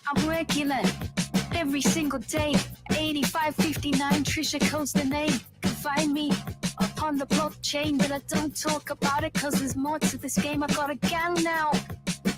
I'm regular every single day. 8559 Trisha codes the name. Can find me upon the blockchain, but I don't talk about it cause there's more to this game. I got a gang now.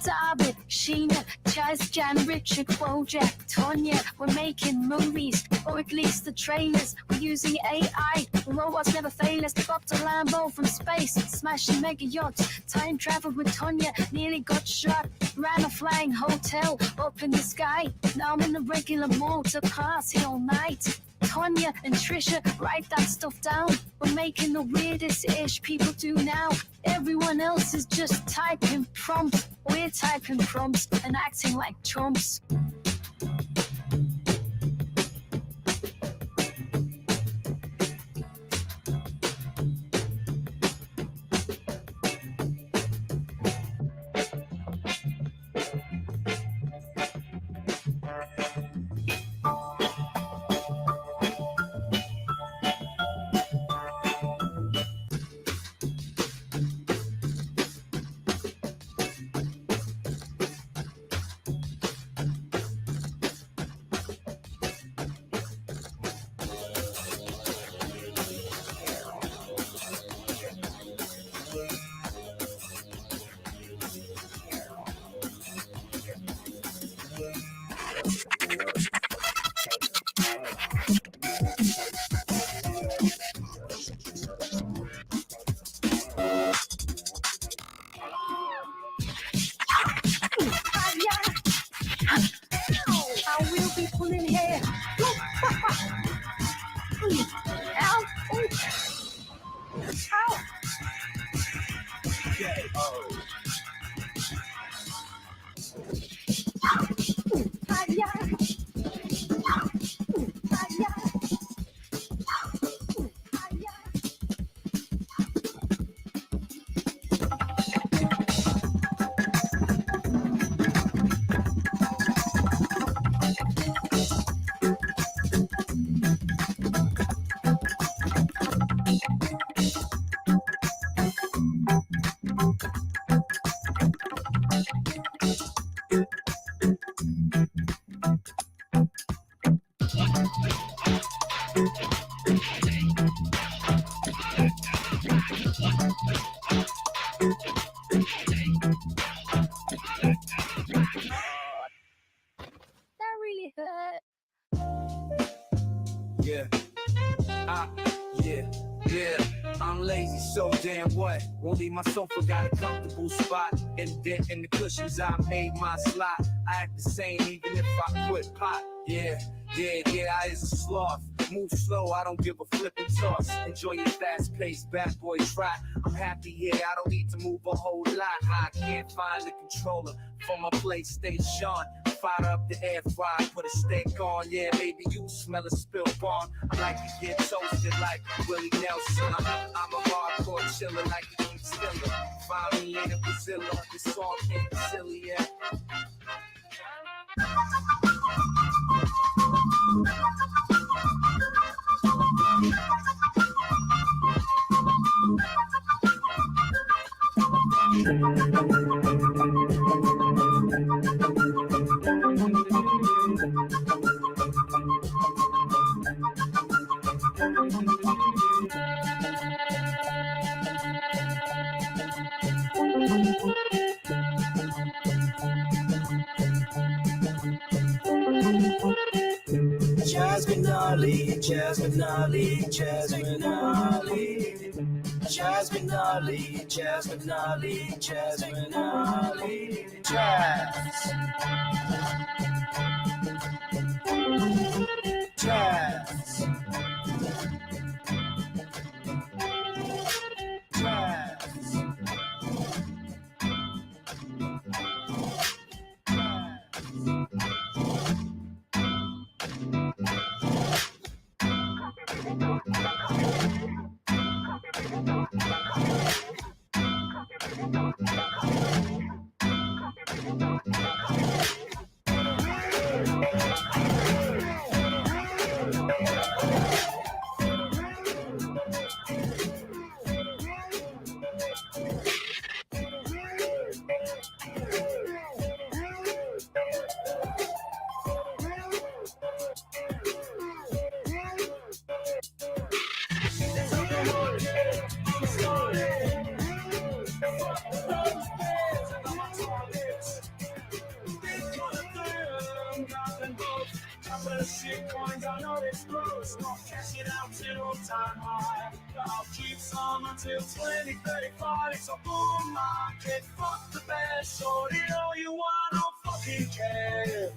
David, Sheena, Chaz, Jan, Richard, Wojak, Tonya. We're making movies, or at least the trailers. We're using AI. Robots never fail us. Got the Lambo from space, smashing mega yachts. Time traveled with Tonya, nearly got shot. Ran a flying hotel up in the sky. Now I'm in a regular mode to party all night. Tonya and Trisha, write that stuff down. We're making the weirdest ish people do now. Everyone else is just typing prompts. We're typing prompts and acting like chumps. I will be pulling hair. Ow! Ow! That really hurt. Yeah, I'm lazy, so damn what? Won't leave my sofa, got a comfortable spot. And then in the cushions, I made my slot. I act the same even if I quit pot. Yeah, I is a sloth. Move slow, I don't give a flippin' toss. Enjoy your fast-paced bad boy trot. I'm happy here, I don't need to move a whole lot. I can't find the controller for my PlayStation. Fire up the air fryer, put a steak on. Yeah, maybe you smell a spilled bond. I like to get toasted like Willie Nelson. I'm a hardcore chiller like the King Stiller. Find me in a Brazil, this song ain't silly, yeah. Jasmine Ali, Jasmine Ali, Jasmine Ali, Jasmine Ali, Jasmine Ali, Jasmine Ali, Jazz, Jazz, Jazz. Shit coins, I know it's gross. Not cash it out till all time high. I'll keep some until 2035. It's a bull market. Fuck the best. Shorty, all you want, don't fucking care.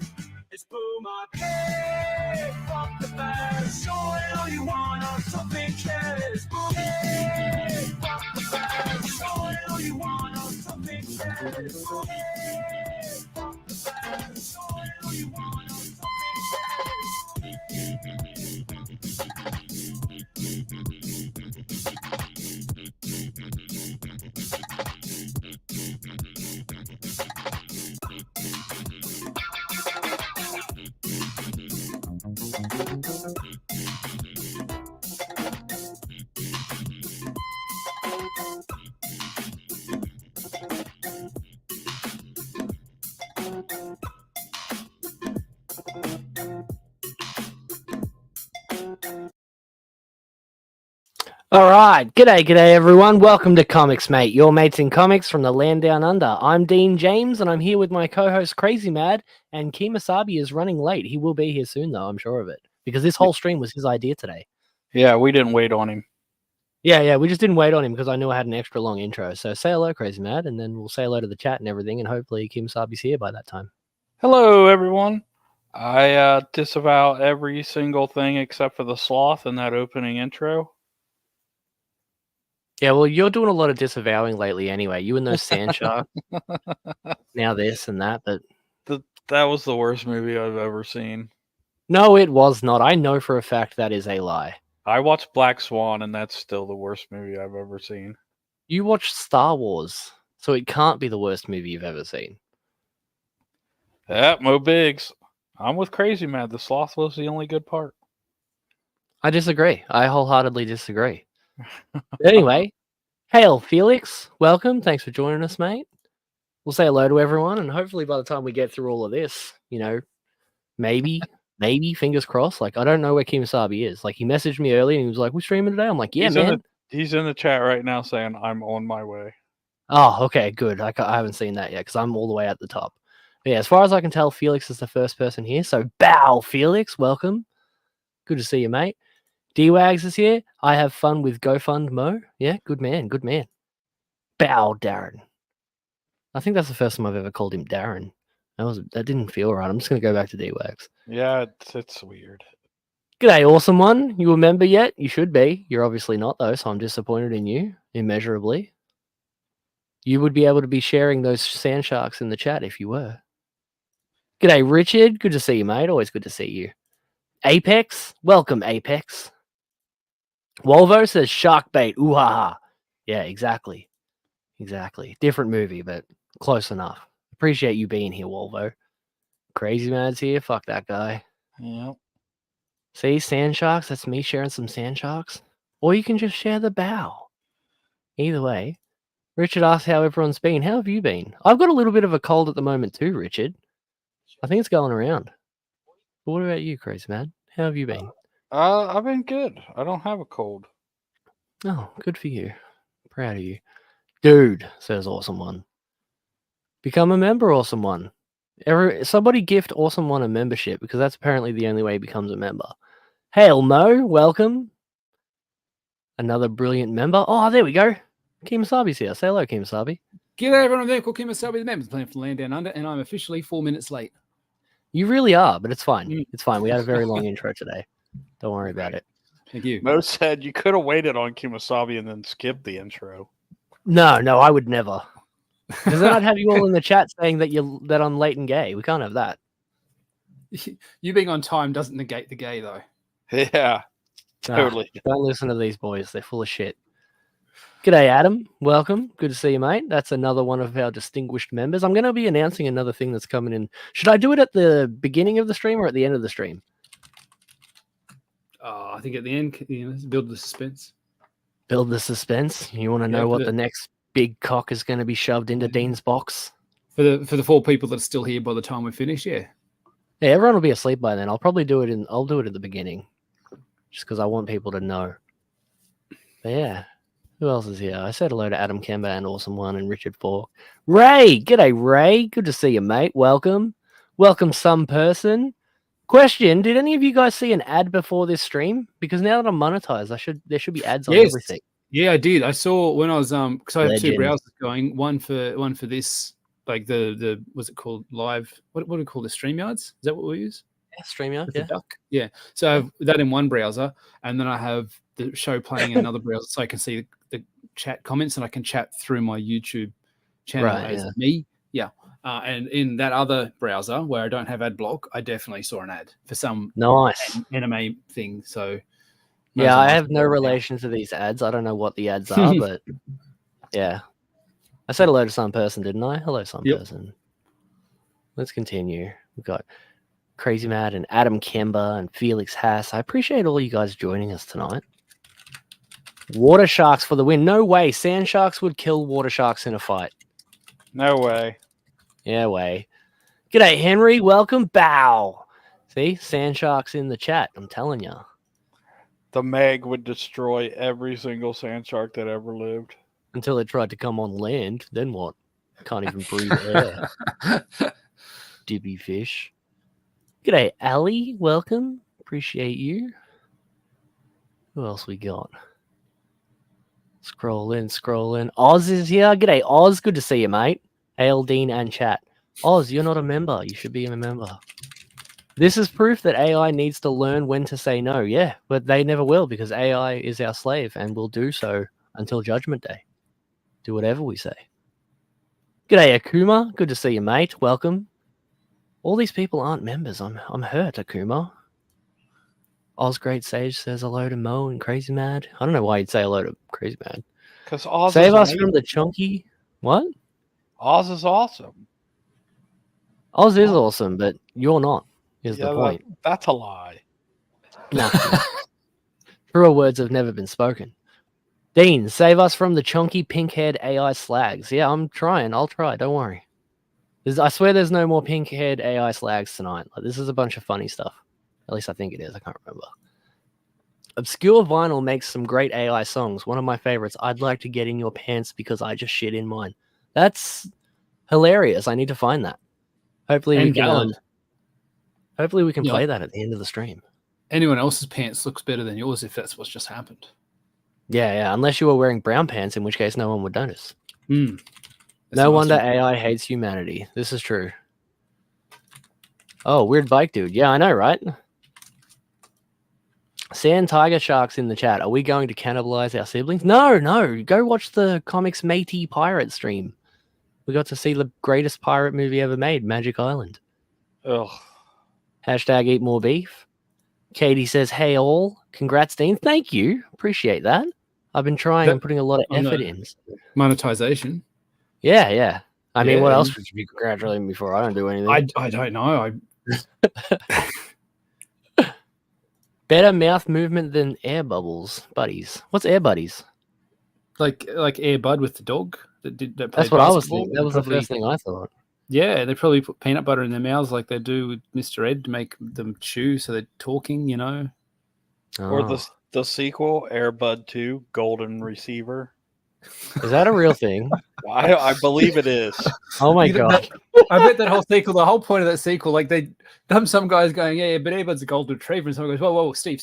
It's bull market. Fuck the best. Shorty, all you want, don't fucking care. It's bull market. Fuck the best. Shorty, all you want, don't fucking care. It's bull market. Fuck the best. Shorty, all you want, don't fucking care. All right, g'day everyone. Welcome to ComicsMATE, your mates in comics from the land down under. I'm Dean James, and I'm here with my co-host Crazy Mad, and Kemosabe is running late. He will be here soon, though, I'm sure of it, because this whole stream was his idea today. Yeah, we didn't wait on him. Yeah, we just didn't wait on him because I knew I had an extra long intro. So say hello, Crazy Mad, and then we'll say hello to the chat and everything, and hopefully Kemosabe's here by that time. Hello, everyone. I disavow every single thing except for the sloth in that opening intro. Yeah, well, you're doing a lot of disavowing lately anyway. You and those sand sharks. Now this and that, but... That was the worst movie I've ever seen. No, it was not. I know for a fact that is a lie. I watched Black Swan, and that's still the worst movie I've ever seen. You watched Star Wars, so it can't be the worst movie you've ever seen. Yeah, Mo Biggs. I'm with Crazy Mad. The sloth was the only good part. I disagree. I wholeheartedly disagree. Anyway, hail, Felix. Welcome. Thanks for joining us, mate. We'll say hello to everyone, and hopefully by the time we get through all of this, maybe, fingers crossed. Like, I don't know where Kemosabe is. Like, he messaged me earlier, and he was like, we're streaming today? I'm like, yeah, man. He's in the chat right now saying, I'm on my way. Oh, okay, good. I haven't seen that yet, because I'm all the way at the top. But yeah, as far as I can tell, Felix is the first person here. So, bow, Felix. Welcome. Good to see you, mate. D-Wags is here. I have fun with GoFundMo. Yeah, good man, good man. Bow, Darren. I think that's the first time I've ever called him Darren. That didn't feel right. I'm just going to go back to D-Wags. Yeah, it's weird. G'day, awesome one. You a member yet? You should be. You're obviously not, though, so I'm disappointed in you, immeasurably. You would be able to be sharing those sand sharks in the chat if you were. G'day, Richard. Good to see you, mate. Always good to see you. Apex. Welcome, Apex. Wolvo says shark bait. Ooh ha ha. Yeah, exactly. Exactly. Different movie, but close enough. Appreciate you being here, Wolvo. Crazy Mad's here. Fuck that guy. Yep. See, sand sharks. That's me sharing some sand sharks. Or you can just share the bow. Either way. Richard asked how everyone's been. How have you been? I've got a little bit of a cold at the moment too, Richard. I think it's going around. But what about you, Crazy Mad? How have you been? I've been good. I don't have a cold. Oh, good for you. Proud of you. Dude, says Awesome One. Become a member, Awesome One. Somebody gift Awesome One a membership, because that's apparently the only way he becomes a member. Hail Mo, welcome. Another brilliant member. Oh, there we go. Kemosabe's here. Say hello, Kemosabe. G'day everyone, I'm there called Kemosabe, the members playing from Land Down Under, and I'm officially 4 minutes late. You really are, but it's fine. It's fine. We had a very long intro today. Don't worry about it. Thank you. Mo said you could have waited on Kemosabe and then skipped the intro. No, I would never. Because then I'd have you all in the chat saying that I'm late and gay. We can't have that. You being on time doesn't negate the gay, though. Yeah, totally. Don't listen to these boys. They're full of shit. G'day, Adam. Welcome. Good to see you, mate. That's another one of our distinguished members. I'm going to be announcing another thing that's coming in. Should I do it at the beginning of the stream or at the end of the stream? I think at the end, build the suspense. Build the suspense. You want to know what the next big cock is going to be shoved into Dean's box? For the 4 people that are still here by the time we finish, yeah. Yeah, everyone will be asleep by then. I'll probably do it at the beginning, just because I want people to know. But yeah, Who else is here? I said hello to Adam Kemba and Awesome One and Richard Falk. Ray! G'day, Ray. Good to see you, mate. Welcome. Welcome, some person. Question, did any of you guys see an ad before this stream? Because now that I'm monetized, there should be ads on everything. Yeah, I did. I saw when I was because I have two Legend. browsers going. One for this, like the what's it called? Live. What do we call the StreamYards? Is that what we use? Yeah, StreamYard, With the yeah. duck? Yeah. So I have that in one browser, and then I have the show playing in another browser, so I can see the chat comments, and I can chat through my YouTube channel as me. Yeah. And in that other browser where I don't have ad block, I definitely saw an ad for some Nice. anime thing. So Yeah, I have no relation to these ads. I don't know what the ads are, but yeah. I said hello to some person, didn't I? Hello, some person. Let's continue. We've got Crazy Mad and Adam Kemba and Felix Haas. I appreciate all you guys joining us tonight. Water sharks for the win. No way. Sand sharks would kill water sharks in a fight. No way. Yeah, way. G'day, Henry. Welcome. Bow. See? Sand sharks in the chat. I'm telling you. The Meg would destroy every single sand shark that ever lived. Until it tried to come on land. Then what? Can't even breathe air. Dibby fish. G'day, Ali. Welcome. Appreciate you. Who else we got? Scroll in. Oz is here. G'day, Oz. Good to see you, mate. Hail, Dean, and chat. Oz, you're not a member. You should be a member. This is proof that AI needs to learn when to say no. Yeah, but they never will because AI is our slave and will do so until Judgment Day. Do whatever we say. G'day, Akuma. Good to see you, mate. Welcome. All these people aren't members. I'm hurt, Akuma. Oz Great Sage says hello to Mo and Crazy Mad. I don't know why you'd say hello to Crazy Mad. Because Oz Save is us amazing. from the chunky. What? Oz is awesome. Oz is awesome, but you're not, is the point. That's a lie. Nah. Truer words have never been spoken. Dean, save us from the chunky pink-haired AI slags. Yeah, I'm trying. I'll try. Don't worry. I swear there's no more pink-haired AI slags tonight. Like, this is a bunch of funny stuff. At least I think it is. I can't remember. Obscure Vinyl makes some great AI songs. One of my favorites. I'd like to get in your pants because I just shit in mine. That's hilarious. I need to find that. Hopefully we can. Hopefully we can play that at the end of the stream. Anyone else's pants looks better than yours if that's what's just happened. Yeah. Unless you were wearing brown pants, in which case no one would notice. No wonder AI hates humanity. This is true. Oh, weird bike dude. Yeah, I know, right? Sand Tiger Sharks in the chat. Are we going to cannibalize our siblings? No. Go watch the ComicsMATE pirate stream. We got to see the greatest pirate movie ever made, Magic Island. Ugh. Hashtag eat more beef. Katie says, hey all. Congrats, Dean. Thank you. Appreciate that. I've been trying and putting a lot of effort in. Monetization. Yeah. I mean, what else would you be congratulating me for? I don't do anything. I don't know. Better mouth movement than air bubbles, buddies. What's air buddies? Like Air Bud with the dog. That's what I was thinking. That was the first thing I thought. Yeah, they probably put peanut butter in their mouths like they do with Mr. Ed to make them chew, so they're talking, you know. Or the sequel, Air Bud 2, Golden Receiver. Is that a real thing? I believe it is. Oh my god! I bet that whole sequel, the whole point of that sequel, like some guys going, yeah, but Air Bud's a golden retriever, and someone goes, whoa, Steve,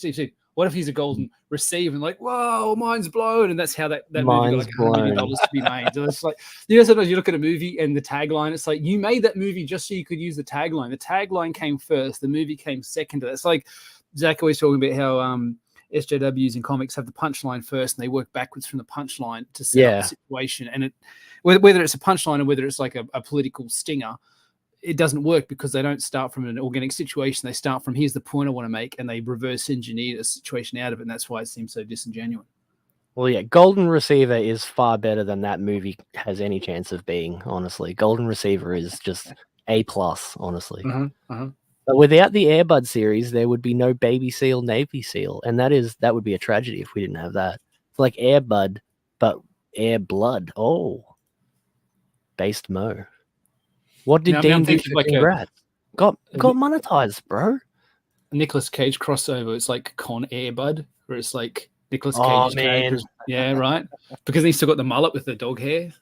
what if he's a golden receiver? And like, whoa, mine's blown, and that's how that movie got like $100 million to be made. So it's like, you know, sometimes you look at a movie and the tagline, it's like you made that movie just so you could use the tagline. The tagline came first, the movie came second. It's like Zach always talking about how SJWs in comics have the punchline first and they work backwards from the punchline to set up the situation. And whether it's a punchline or whether it's like a political stinger, it doesn't work because they don't start from an organic situation. They start from, here's the point I want to make, and they reverse engineer a situation out of it. And that's why it seems so disingenuous. Well, yeah, Golden Receiver is far better than that movie has any chance of being, honestly. Golden Receiver is just A+, honestly. But without the Air Bud series, there would be no Baby Seal, Navy Seal. And that would be a tragedy if we didn't have that. It's like Air Bud, but Air Blood. Oh. Based Mo. What did Dean do for congrats? Got monetized, bro. Nicolas Cage crossover. It's like Con Air Bud, where it's like Nicolas Oh, Cage's man. character. Yeah, right. Because he's still got the mullet with the dog hair.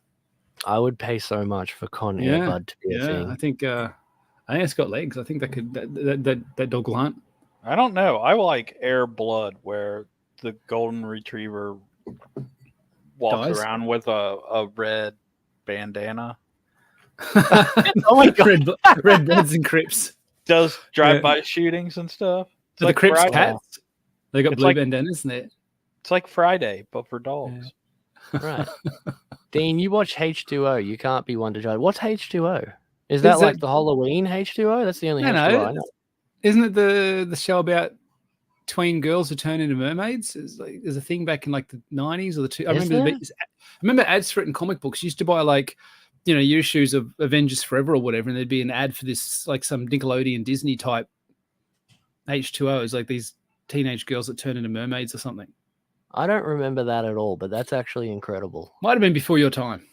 I would pay so much for Con Air Yeah, Bud to be a thing. I think it's got legs. I think that dog will hunt. I don't know. I like Air Blood, where the golden retriever walks Dies? around with a red bandana. Oh my God. Red Bloods and Crips. Does drive-by shootings and stuff. It's So like the Crips Friday. cats. They got It's blue like- bandanas in there. It's like Friday, but for dogs. Right. Dean, you watch H2O. You can't be one to judge. What's H2O? Is that Is like it- the Halloween H2O? That's the only No, H2O I know. Isn't it the show about tween girls who turn into mermaids? It's like there's a thing back in like the 90s or the two. I Is remember ads for it in comic books. You used to buy like, your issues of Avengers Forever or whatever, and there'd be an ad for this like some Nickelodeon Disney type H2Os, like these teenage girls that turn into mermaids or something. I don't remember that at all, but that's actually incredible. Might have been before your time.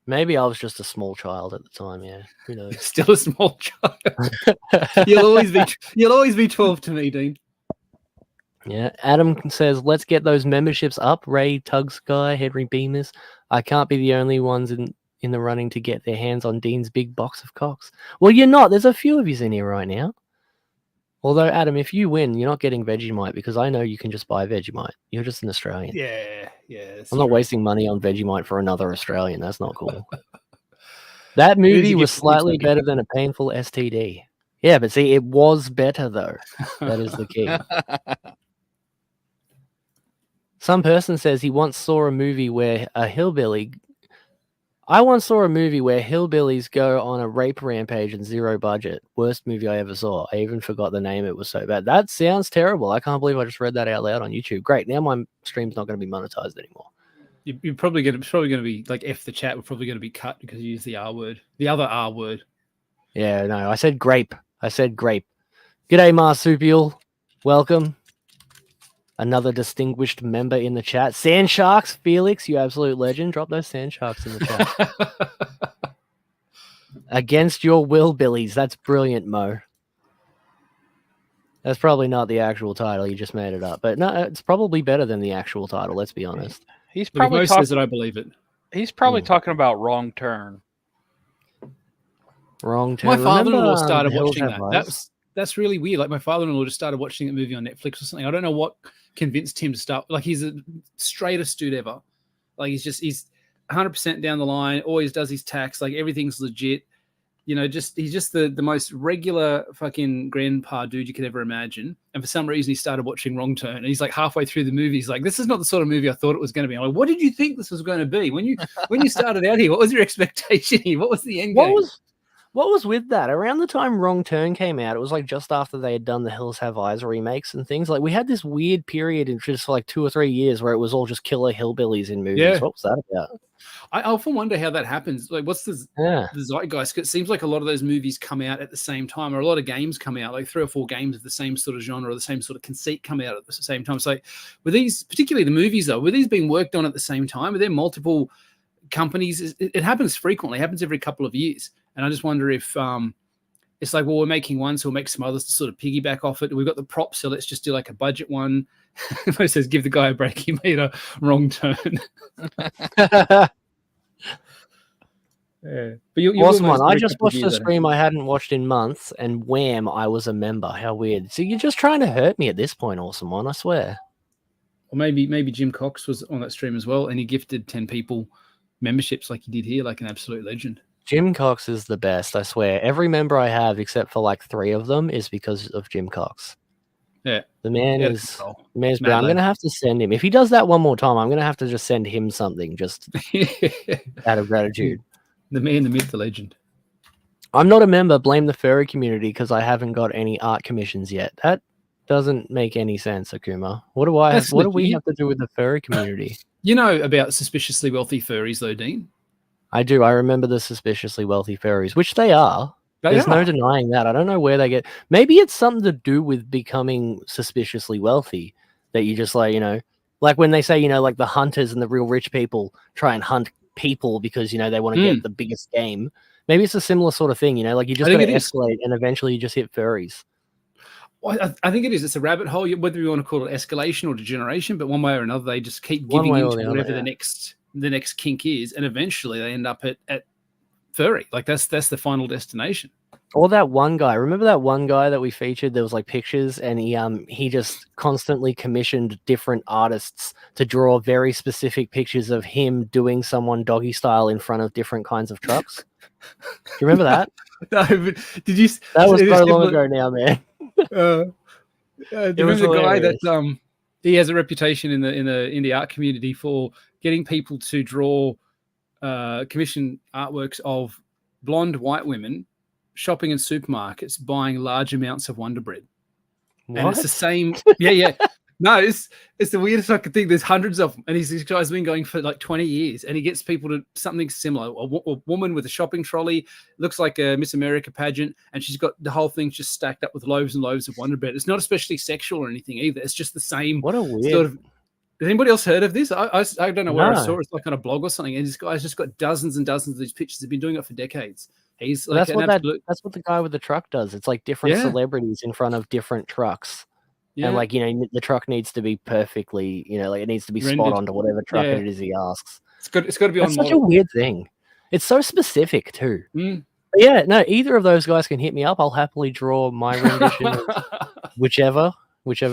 Maybe I was just a small child at the time. Yeah, who knows? Still a small child. You'll always be 12 to me, Dean. Yeah, Adam says, let's get those memberships up. Ray, Tug Sky, Henry Bemis. I can't be the only ones in the running to get their hands on Dean's big box of cocks. Well, you're not. There's a few of yous in here right now. Although, Adam, if you win, you're not getting Vegemite because I know you can just buy Vegemite. You're just an Australian. Yeah. I'm not wasting money on Vegemite for another Australian. That's not cool. That movie was slightly better than a painful STD. Yeah, but see, it was better, though. That is the key. Some person says he once saw a movie where I once saw a movie where hillbillies go on a rape rampage and zero budget. Worst movie I ever saw. I even forgot the name. It was so bad. That sounds terrible. I can't believe I just read that out loud on YouTube. Great. Now my stream's not going to be monetized anymore. You're probably going to be like F the chat. We're probably going to be cut because you use the R word, the other R word. Yeah, no, I said grape. G'day, Marsupial. Welcome. Another distinguished member in the chat. Sand Sharks, Felix, you absolute legend. Drop those Sand Sharks in the chat. Against your will, Billies. That's brilliant, Mo. That's probably not the actual title. You just made it up. But no, it's probably better than the actual title, let's be honest. He's But if probably Mo says that, I believe it. He's probably talking about Wrong Turn. Wrong turn. My father-in-law Remember, started Hills watching Have that. Eyes? That's really weird. Like my father-in-law just started watching that movie on Netflix or something. I don't know what convinced him to start. Like he's the straightest dude ever. Like he's 100% down the line. Always does his tax. Like everything's legit. He's just the most regular fucking grandpa dude you could ever imagine. And for some reason, he started watching Wrong Turn. And he's like halfway through the movie, he's like, "This is not the sort of movie I thought it was going to be." I'm like, "What did you think this was going to be when you started out here? What was your expectation here? What was the end game?" What was with that? Around the time Wrong Turn came out, it was like just after they had done the Hills Have Eyes remakes and things. Like we had this weird period in just like 2 or 3 years where it was all just killer hillbillies in movies. Yeah. What was that about? I often wonder how that happens. Like, what's the zeitgeist? 'Cause it seems like a lot of those movies come out at the same time, or a lot of games come out, like 3 or 4 games of the same sort of genre or the same sort of conceit come out at the same time. So, were these, particularly the movies though, were these being worked on at the same time? Were there multiple companies? It happens frequently. It happens every couple of years. And I just wonder if it's like, well, we're making one, so we'll make some others to sort of piggyback off it. We've got the props, so let's just do like a budget one. It says, give the guy a break. He made a Wrong Turn. Yeah. But you Awesome one. I just watched a stream I hadn't watched in months, and wham, I was a member. How weird. So you're just trying to hurt me at this point, Awesome one, I swear. Or maybe Jim Cox was on that stream as well, and he gifted 10 people memberships like he did here, like an absolute legend. Jim Cox is the best, I swear. Every member I have, except for like 3 of them, is because of Jim Cox. Yeah. The man Yeah, is... control. The man's Mad I'm lad. going to have to send him. If he does that one more time, I'm going to have to just send him something just out of gratitude. The man, the myth, the legend. I'm not a member. Blame the furry community because I haven't got any art commissions yet. That doesn't make any sense, Akuma. What do we legit. have to do with the furry community? You know about suspiciously wealthy furries, though, Dean? I do. I remember the suspiciously wealthy furries, which they are. There's no denying that. I don't know where they get. Maybe it's something to do with becoming suspiciously wealthy. That you just like, like when they say, like the hunters and the real rich people try and hunt people because they want to get the biggest game. Maybe it's a similar sort of thing. Like you just got to escalate, and eventually you just hit furries. Well, I think it is. It's a rabbit hole, whether you want to call it escalation or degeneration, but one way or another, they just keep One giving way in or to the other, whatever yeah. the next kink is, and eventually they end up at furry. Like that's the final destination. Or that one guy. Remember that one guy that we featured? There was like pictures, and he just constantly commissioned different artists to draw very specific pictures of him doing someone doggy style in front of different kinds of trucks. Do you remember that? No, but did you? That was so long ago now, man. Do you remember the guy that he has a reputation in the indie art community for getting people to draw commission artworks of blonde white women shopping in supermarkets buying large amounts of Wonder Bread. What? And it's the same. Yeah. No, it's the weirdest fucking thing. There's hundreds of them, and this guy's been going for like 20 years, and he gets people to something similar. A woman with a shopping trolley, looks like a Miss America pageant, and she's got the whole thing just stacked up with loaves and loaves of Wonder Bread. It's not especially sexual or anything either. It's just the same. What a weird sort of. Has anybody else heard of this? I don't know where I No. saw it. It's like on a blog or something, and this guy's just got dozens and dozens of these pictures. He's been doing it for decades. He's like that's what the guy with the truck does. It's like different Yeah. celebrities in front of different trucks. Yeah. And like, the truck needs to be perfectly, like it needs to be spot Rendered. on to whatever truck Yeah. it is he asks. It's got to be That's on such a model. weird thing. It's so specific too. Mm. But yeah, no, either of those guys can hit me up. I'll happily draw my rendition of whichever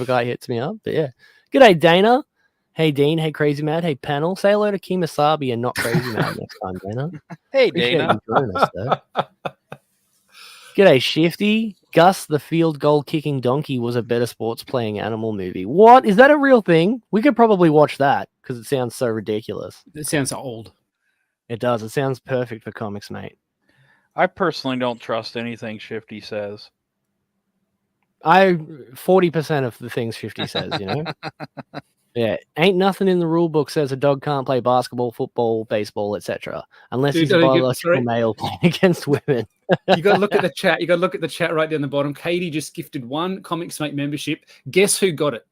guy hits me up. But yeah. G'day, Dana. Hey, Dean. Hey, Crazy Mad. Hey, panel. Say hello to Kimasabi and not Crazy Mad next time, Dana. Hey, Appreciate Dana. you joining us, though. G'day, Shifty. Gus, the field goal kicking donkey, was a better sports playing animal movie. What? Is that a real thing? We could probably watch that because it sounds so ridiculous. It sounds old. It does. It sounds perfect for comics, mate. I personally don't trust anything Shifty says. 40% of the things 50 says, Yeah, ain't nothing in the rule book says a dog can't play basketball, football, baseball, etc. Unless Dude, he's a don't you get- biological sorry? male playing against women. You got to look at the chat. You got to look at the chat right down the bottom. Katie just gifted one ComicsMATE membership. Guess who got it?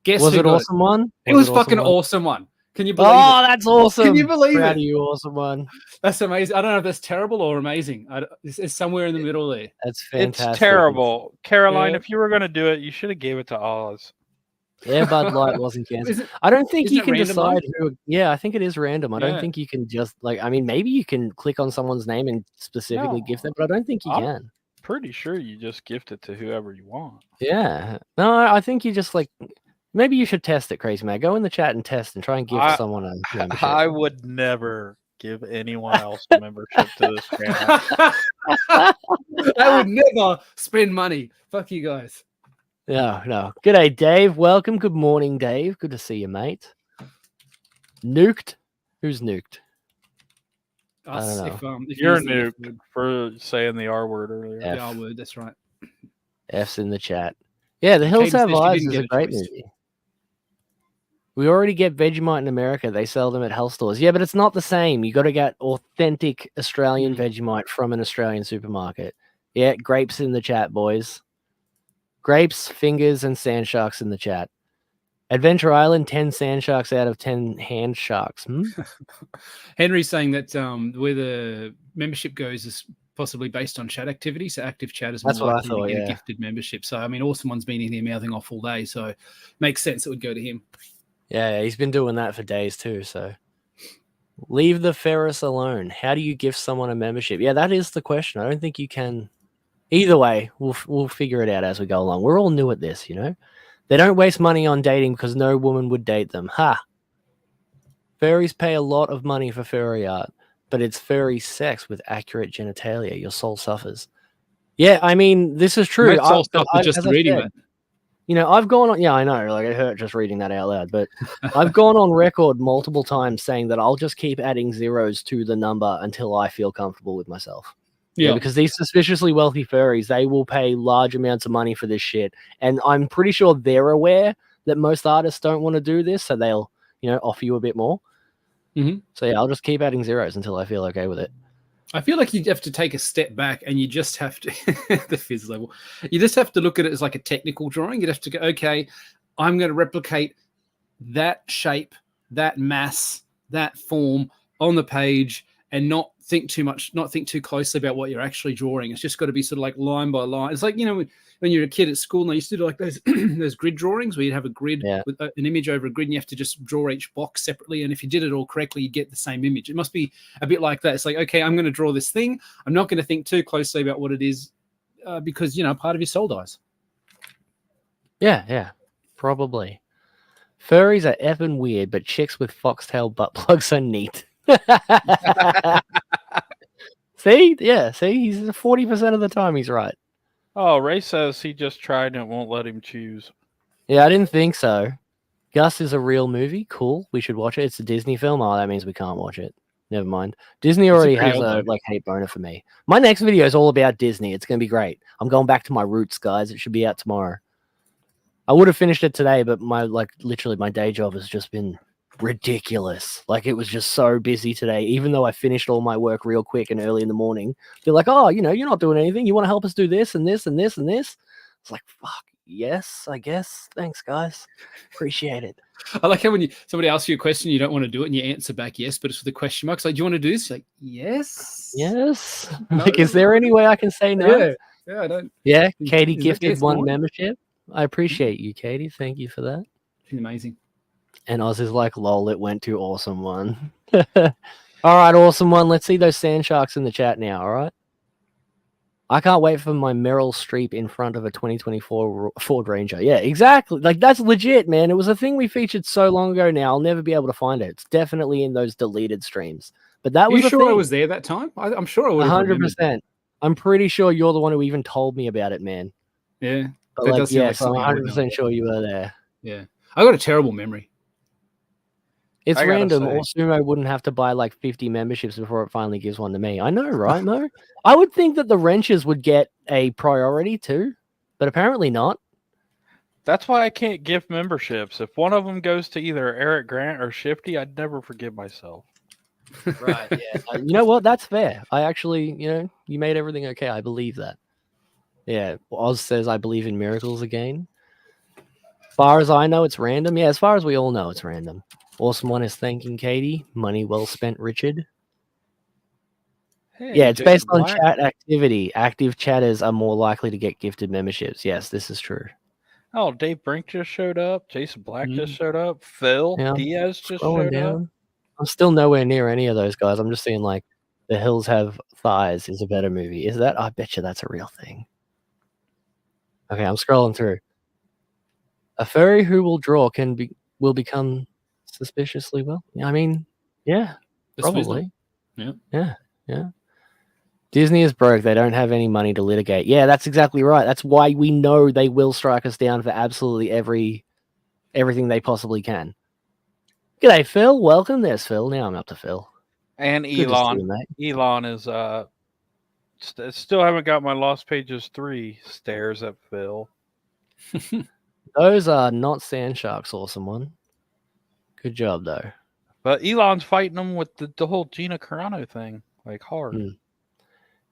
Guess Was who it got awesome one? It was it fucking one? awesome one. Can you believe Oh, it? that's awesome! Can you believe Proud it? of you, awesome one. That's amazing. I don't know if that's terrible or amazing. It's somewhere in the middle there. That's fantastic. It's terrible. Caroline, Yeah. if you were going to do it, you should have gave it to Oz. Yeah, Bud Light wasn't Is canceled. it- I don't think isn't you it can randomized? decide who. Yeah, I think it is random. I don't Yeah. think you can just maybe you can click on someone's name and specifically No. gift them, but I don't think you I'm- can. Pretty sure you just gift it to whoever you want. Yeah. No, I think you just maybe you should test it, Crazy Man. Go in the chat and test and try and give someone a membership. I would never give anyone else a membership to this channel. I would never spend money. Fuck you guys. No. G'day, Dave. Welcome. Good morning, Dave. Good to see you, mate. Nuked? Who's nuked? Us, don't if You're a using the noob for saying the R word earlier. Yeah. The R word, that's right. F's in the chat. Yeah, The Hills Katie Have says she Eyes didn't is a get a great choice. movie. We already get Vegemite in America. They sell them at health stores. Yeah, but it's not the same. You got to get authentic Australian Vegemite from an Australian supermarket. Yeah, grapes in the chat, boys. Grapes, fingers, and sand sharks in the chat. Adventure Island, 10 sand sharks out of 10 hand sharks. Henry's saying that where the membership goes is possibly based on chat activity. So active chat is more That's what I likely thought, to get yeah. a gifted membership. So, I mean, Awesome One's been in here mouthing off all day. So it makes sense it would go to him. Yeah, he's been doing that for days too. So leave the Ferris alone. How do you give someone a membership? Yeah, that is the question. I don't think you can. Either way, we'll figure it out as we go along. We're all new at this, They don't waste money on dating because no woman would date them. Ha! Furries pay a lot of money for furry art, but it's furry sex with accurate genitalia. Your soul suffers. Yeah, I mean, this is true. Most soul stuff is just as I reading said, it. I've gone on. Yeah, I know. It hurt just reading that out loud. But I've gone on record multiple times saying that I'll just keep adding zeros to the number until I feel comfortable with myself. Yeah. Because these suspiciously wealthy furries, they will pay large amounts of money for this shit. And I'm pretty sure they're aware that most artists don't want to do this. So they'll, offer you a bit more. Mm-hmm. So yeah, I'll just keep adding zeros until I feel okay with it. I feel like you have to take a step back and you just have to, the fizz level, you just have to look at it as like a technical drawing. You'd have to go, okay, I'm going to replicate that shape, that mass, that form on the page and not think too much, not think too closely about what you're actually drawing. It's just got to be sort of like line by line. It's like, you know, when you're a kid at school, and they used to do like those those grid drawings where you'd have a grid with an image over a grid, and you have to just draw each box separately. And if you did it all correctly, you get the same image. It must be a bit like that. It's like, okay, I'm going to draw this thing. I'm not going to think too closely about what it is because, you know, part of your soul dies. Yeah, probably. Furries are effing weird, but chicks with foxtail butt plugs are neat. See? Yeah, see? He's 40% of the time he's right. Oh, Ray says he just tried and it won't let him choose. Yeah, I didn't think so. Gus is a real movie. Cool. We should watch it. It's a Disney film. Oh, that means we can't watch it. Never mind. Disney already has a hate boner for me. My next video is all about Disney. It's going to be great. I'm going back to my roots, guys. It should be out tomorrow. I would have finished it today, but literally my day job has just been ridiculous. Like, it was just so busy today. Even though I finished all my work real quick and early in the morning, they're like, "Oh, you know, you're not doing anything. You want to help us do this and this and this and this?" It's like, fuck. Yes, I guess. Thanks, guys. Appreciate it. I like how when somebody asks you a question, you don't want to do it, and you answer back yes, but it's with a question mark. It's like, do you want to do this? You're like, yes. Yes. No. Like, is there any way I can say no? Yeah, I don't. Yeah, Katie gifted one membership. I appreciate you, Katie. Thank you for that. She's amazing. And Oz is like, lol, it went to Awesome One. All right, Awesome One. Let's see those sand sharks in the chat now, all right? I can't wait for my Meryl Streep in front of a 2024 Ford Ranger. Yeah, exactly. Like, that's legit, man. It was a thing we featured so long ago now. I'll never be able to find it. It's definitely in those deleted streams. But that was you sure I was there that time? I'm sure I would have 100%. I'm pretty sure you're the one who even told me about it, man. Yeah. But like, yes, I'm 100% sure you were there. Yeah. I got a terrible memory. It's random. Or Sumo wouldn't have to buy like 50 memberships before it finally gives one to me. I know, right, Mo? I would think that the wrenches would get a priority too, but apparently not. That's why I can't give memberships. If one of them goes to either Eric Grant or Shifty, I'd never forgive myself. Right, yeah. You know what? That's fair. I actually, you know, you made everything okay. I believe that. Yeah. Oz says, I believe in miracles again. As far as I know, it's random. Yeah, as far as we all know, it's random. Awesome One is thanking Katie. Money well spent, Richard. Hey, yeah, it's based on chat activity. Active chatters are more likely to get gifted memberships. Yes, this is true. Oh, Dave Brink just showed up. Jason Black just showed up. Phil Diaz just showed up. I'm still nowhere near any of those guys. I'm just seeing like The Hills Have Thighs is a better movie. Is that? I bet you that's a real thing. Okay, I'm scrolling through. A furry who will draw will become suspiciously well. I mean, yeah, probably. Yeah. Disney is broke. They don't have any money to litigate. Yeah, that's exactly right. That's why we know they will strike us down for absolutely everything they possibly can. G'day, Phil. Welcome. There's Phil. Now I'm up to Phil. And Elon. Elon is still haven't got my Lost Pages 3 stares at Phil. Those are not sand sharks, Awesome One. Good job, though. But Elon's fighting them with the whole Gina Carano thing, like hard.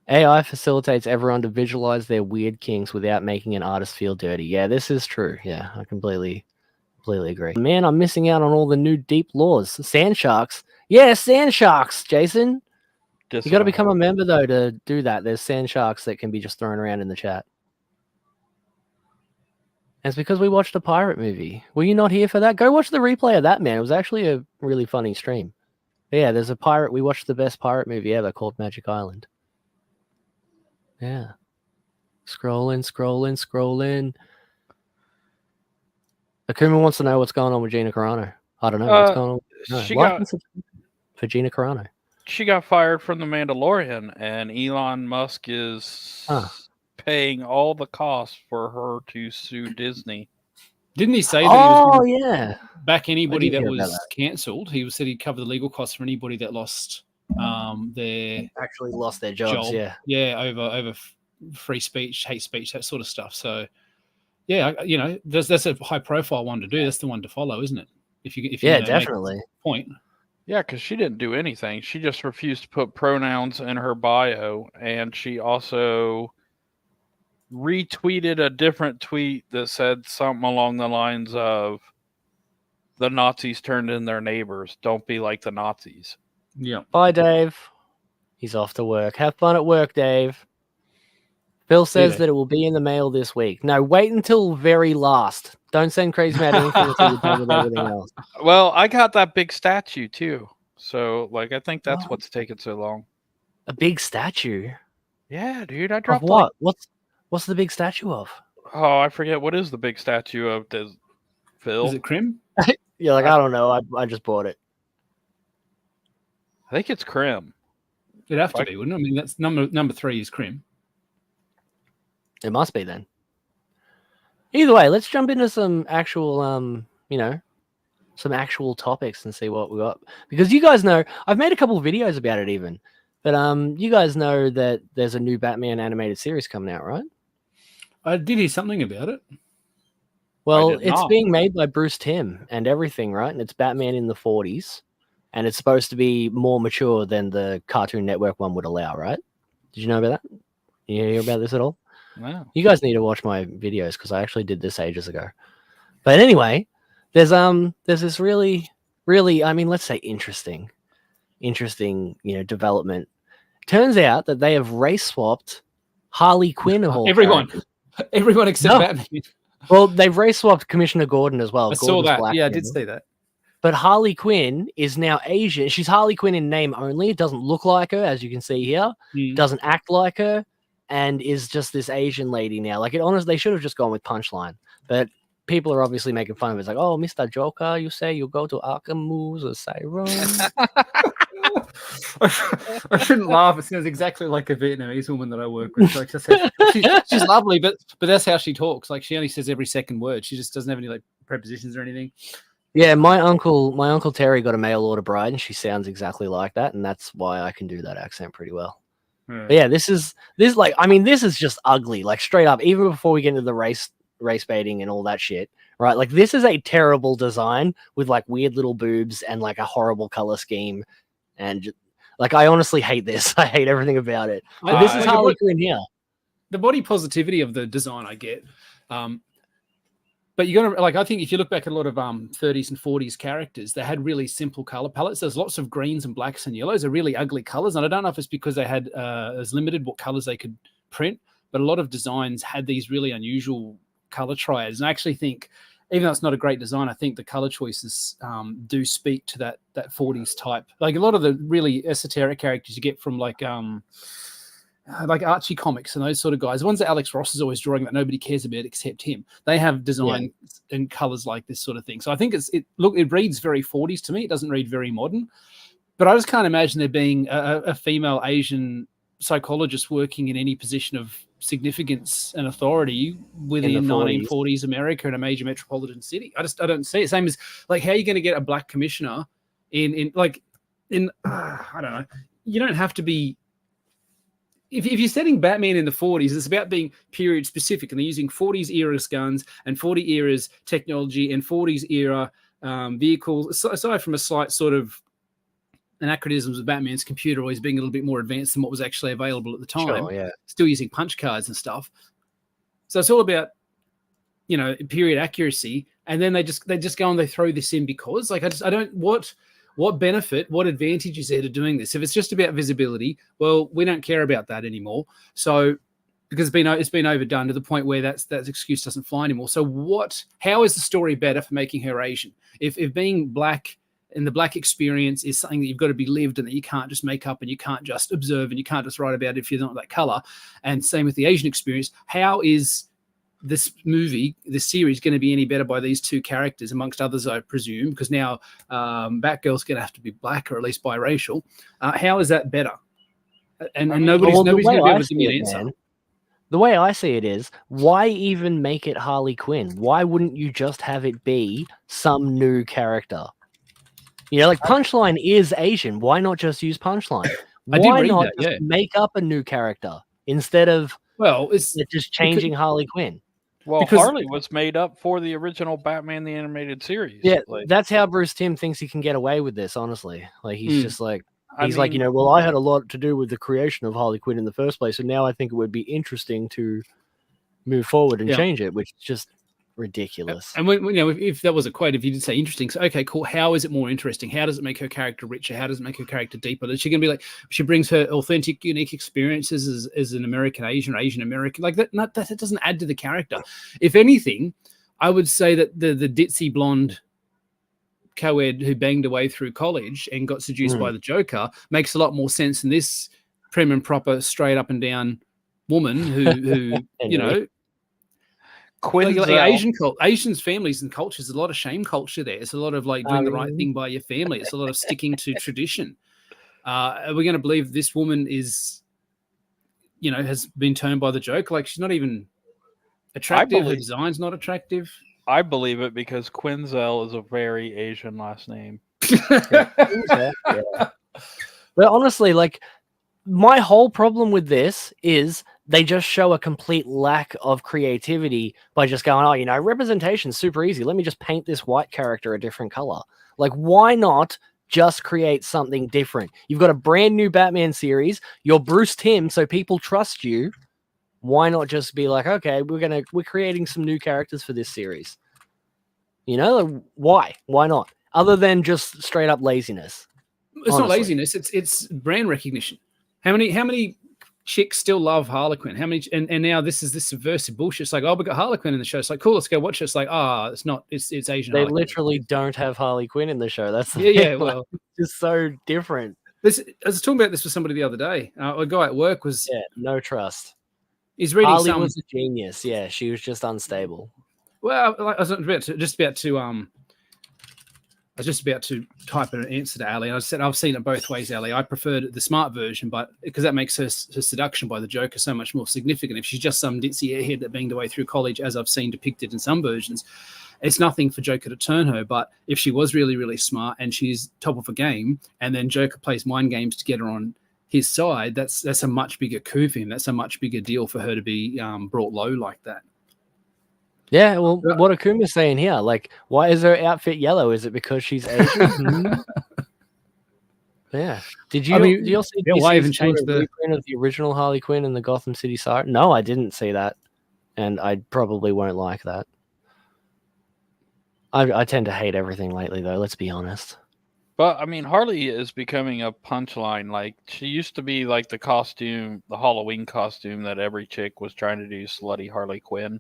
AI facilitates everyone to visualize their weird kinks without making an artist feel dirty. Yeah, this is true. Yeah, I completely agree. Man, I'm missing out on all the new deep laws. Sand sharks. Yeah, sand sharks, Jason. You got to become a member, though, to do that. There's sand sharks that can be just thrown around in the chat. And it's because we watched a pirate movie. Were you not here for that? Go watch the replay of that, man. It was actually a really funny stream. But yeah, there's a pirate. We watched the best pirate movie ever called Magic Island. Yeah. Scrolling. Akuma wants to know what's going on with Gina Carano. I don't know what's going on. No. For Gina Carano. She got fired from The Mandalorian, and Elon Musk is paying all the costs for her to sue Disney. Didn't he say that he was going to back anybody that was cancelled? He said he'd cover the legal costs for anybody that lost lost their jobs. Over free speech, hate speech, that sort of stuff. So yeah, you know, that's a high profile one to do. That's the one to follow, isn't it? If you definitely make a point. Yeah, because she didn't do anything. She just refused to put pronouns in her bio, and she also retweeted a different tweet that said something along the lines of, "The Nazis turned in their neighbors. Don't be like the Nazis." Yeah. Bye, Dave. He's off to work. Have fun at work, Dave. Phil See you, says Dave. that it will be in the mail this week. No, wait until very last. Don't send ComicsMATE anything until you're done with everything else. Well, I got that big statue too. So, like, I think that's What? what's taking so long. A big statue? Yeah, dude. I Of dropped what? What's the big statue of? oh, I forget what is the big statue of. Does Phil? Is it Crim? Yeah, like I don't know. I just bought it. I think it's Krim. It'd have to Like- be, wouldn't it? I mean, that's number 3 is Crim. It must be then. Either way, let's jump into some actual, some actual topics and see what we got. Because you guys know, I've made a couple of videos about it even. But you guys know that there's a new Batman animated series coming out, right? I did hear something about it. Well, did it's not. being made by Bruce Timm and everything, right? And it's Batman in the 40s. And it's supposed to be more mature than the Cartoon Network one would allow, right? Did you know about that? You hear about this at all? No. You guys need to watch my videos because I actually did this ages ago. But anyway, there's this really, I mean, let's say interesting, development. Turns out that they have race swapped Harley Quinn of all characters. Everyone except No. Batman. Well, they've race swapped Commissioner Gordon as well. I saw Gordon's that. black Yeah, I now. did see that. But Harley Quinn is now Asian. She's Harley Quinn in name only. It doesn't look like her, as you can see here. Mm. Doesn't act like her, and is just this Asian lady now. Like, it honestly, they should have just gone with Punchline. But people are obviously making fun of it. It's like, oh, Mr. Joker, you say you go to Arkham Asylum. I shouldn't laugh. It sounds exactly like a Vietnamese woman that I work with. Like, she's lovely, but that's how she talks. Like, she only says every second word. She just doesn't have any like prepositions or anything. Yeah, my uncle Terry got a mail order bride, and she sounds exactly like that, and that's why I can do that accent pretty well. But yeah, this is just ugly, like straight up. Even before we get into the race baiting and all that shit, right? Like, this is a terrible design with like weird little boobs and like a horrible color scheme, and like I honestly hate this. I hate everything about it. But this is Like, Harley Quinn here. the body positivity of the design I get. But you're gonna, like, I think if you look back at a lot of 30s and 40s characters, they had really simple color palettes. There's lots of greens and blacks and yellows are really ugly colors. And I don't know if it's because they had as limited what colors they could print, but a lot of designs had these really unusual color triads. And I actually think, even though it's not a great design, I think the color choices do speak to that 40s type. Like a lot of the really esoteric characters you get from like Archie comics and those sort of guys, the ones that Alex Ross is always drawing that nobody cares about except him, they have design and colors like this sort of thing. So I think it reads very 40s to me. It doesn't read very modern, but I just can't imagine there being a female Asian psychologist working in any position of significance and authority within 1940s America in a major metropolitan city. I don't see it. Same as like, how are you going to get a black commissioner in I don't know. You don't have to be. If you're setting Batman in the 40s, it's about being period specific, and they're using 40s era guns and 40 eras technology and 40s era vehicles. Aside from a slight sort of anachronisms of Batman's computer always being a little bit more advanced than what was actually available at the time, Sure, yeah. Still still using punch cards and stuff. So it's all about, period accuracy. And then they just go and they throw this in because, like, I don't what benefit, what advantage is there to doing this? If it's just about visibility, well, we don't care about that anymore. So because it's been overdone to the point where that excuse doesn't fly anymore. So how is the story better for making her Asian? If being black and the black experience is something that you've got to be lived and that you can't just make up and you can't just observe and you can't just write about it if you're not that color, and same with the Asian experience, how is this series going to be any better by these two characters amongst others, I presume, because now Batgirl's going to have to be black or at least biracial. How is that better? And nobody's going to be able to give me an answer. The way I see it is, why even make it Harley Quinn? Why wouldn't you just have it be some new character? Like Punchline is Asian. Why not just use Punchline? Why not just make up a new character instead of it's just changing Harley Quinn? Well, Harley was made up for the original Batman the Animated Series. Yeah, that's how Bruce Timm thinks he can get away with this, honestly. Like, he's just like, I had a lot to do with the creation of Harley Quinn in the first place, and now I think it would be interesting to move forward and change it, which is just ridiculous. And when, if that was a quote, if you did say interesting, so okay, cool. How is it more interesting? How does it make her character richer? How does it make her character deeper? Is she going to be like, she brings her authentic, unique experiences as an American Asian or Asian American? Like that, that doesn't add to the character. If anything, I would say that the ditzy blonde co-ed who banged away through college and got seduced by the Joker makes a lot more sense than this prim and proper, straight up and down woman who you know, like Asians families and cultures, there's a lot of shame culture there. It's a lot of like doing the right thing by your family. It's a lot of sticking to tradition. Are we going to believe this woman is, you know, has been turned by the Joker? Like she's not even attractive. Her design's not attractive. I believe it because Quinzel is a very Asian last name. Yeah. But honestly, like my whole problem with this is they just show a complete lack of creativity by just going, oh, you know, representation's super easy. Let me just paint this white character a different color. Like, why not just create something different? You've got a brand new Batman series. You're Bruce Timm, so people trust you. Why not just be like, okay, we're creating some new characters for this series? You know, why? Why not? Other than just straight up laziness. It's not laziness. It's brand recognition. How many chicks still love Harley Quinn? How many? And now this subversive bullshit. It's like, oh, we got Harley Quinn in the show. It's like, cool, let's go watch it. It's like, it's not. It's Asian. They Harley literally don't have Harley Quinn in the show. That's the yeah, thing. yeah. Well, it's just so different. I was talking about this with somebody the other day. A guy at work was no trust. He's reading. Harley was a genius. Yeah, she was just unstable. Well, I was just about to type an answer to Ali, and I said I've seen it both ways, Ali. I preferred the smart version, but because that makes her seduction by the Joker so much more significant. If she's just some ditzy airhead that banged away through college, as I've seen depicted in some versions, it's nothing for Joker to turn her. But if she was really, really smart and she's top of a game, and then Joker plays mind games to get her on his side, that's a much bigger coup for him. That's a much bigger deal for her to be brought low like that. Yeah, well, what Akuma's saying here, like, why is her outfit yellow? Is it because she's Asian? Yeah. Did you see why even change the reprint of the original Harley Quinn and the Gotham City Siren? No, I didn't see that, and I probably won't like that. I tend to hate everything lately, though. Let's be honest. But I mean, Harley is becoming a punchline. Like she used to be like the costume, the Halloween costume that every chick was trying to do, slutty Harley Quinn.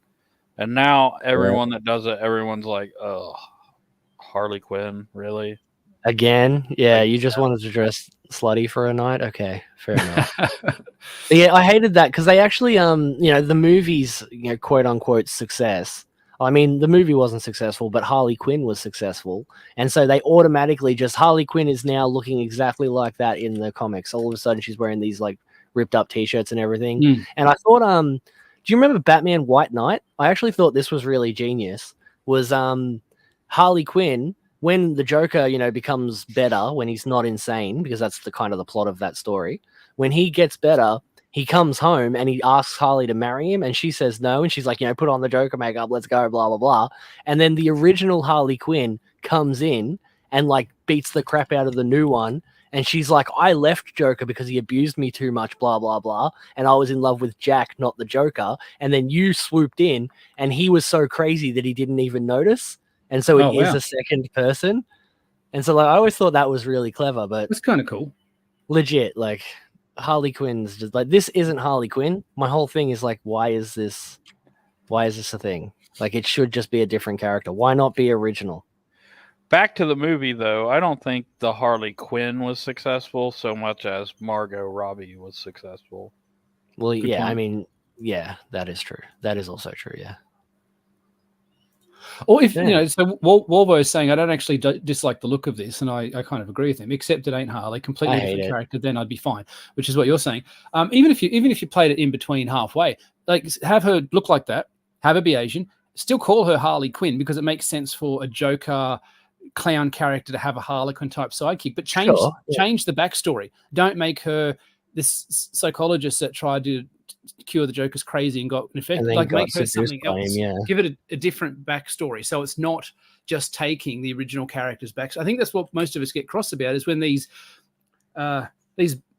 And now everyone that does it, everyone's like, oh, Harley Quinn, really? Again? Yeah, you just wanted to dress slutty for a night? Okay, fair enough. Yeah, I hated that because they actually, the movie's, quote unquote success. I mean, the movie wasn't successful, but Harley Quinn was successful. And so they automatically Harley Quinn is now looking exactly like that in the comics. All of a sudden she's wearing these like ripped up t-shirts and everything. And I thought, do you remember Batman White Knight? I actually thought this was really genius. Was Harley Quinn, when the Joker, becomes better, when he's not insane, because that's the kind of the plot of that story. When he gets better, he comes home and he asks Harley to marry him, and she says no, and she's like, put on the Joker makeup, let's go, blah, blah, blah. And then the original Harley Quinn comes in and like beats the crap out of the new one. And she's like, I left Joker because he abused me too much, blah, blah, blah. And I was in love with Jack, not the Joker. And then you swooped in and he was so crazy that he didn't even notice. And so it is a second person. And so like, I always thought that was really clever, but it's kind of cool. Legit, like Harley Quinn's just like, this isn't Harley Quinn. My whole thing is like, why is this a thing? Like it should just be a different character. Why not be original? Back to the movie, though, I don't think the Harley Quinn was successful so much as Margot Robbie was successful. Well, good point. I mean, yeah, that is true. That is also true, yeah. Or if, so Wolvo is saying, I don't actually dislike the look of this, and I kind of agree with him, except it ain't Harley, completely different character, then I'd be fine, which is what you're saying. Even if you played it in between halfway, like have her look like that, have her be Asian, still call her Harley Quinn because it makes sense for a Joker clown character to have a Harlequin type sidekick, but change the backstory. Don't make her this psychologist that tried to cure the Joker's crazy and got infected. Like make her something else. Give it a different backstory, so it's not just taking the original character's back. I think that's what most of us get cross about is when these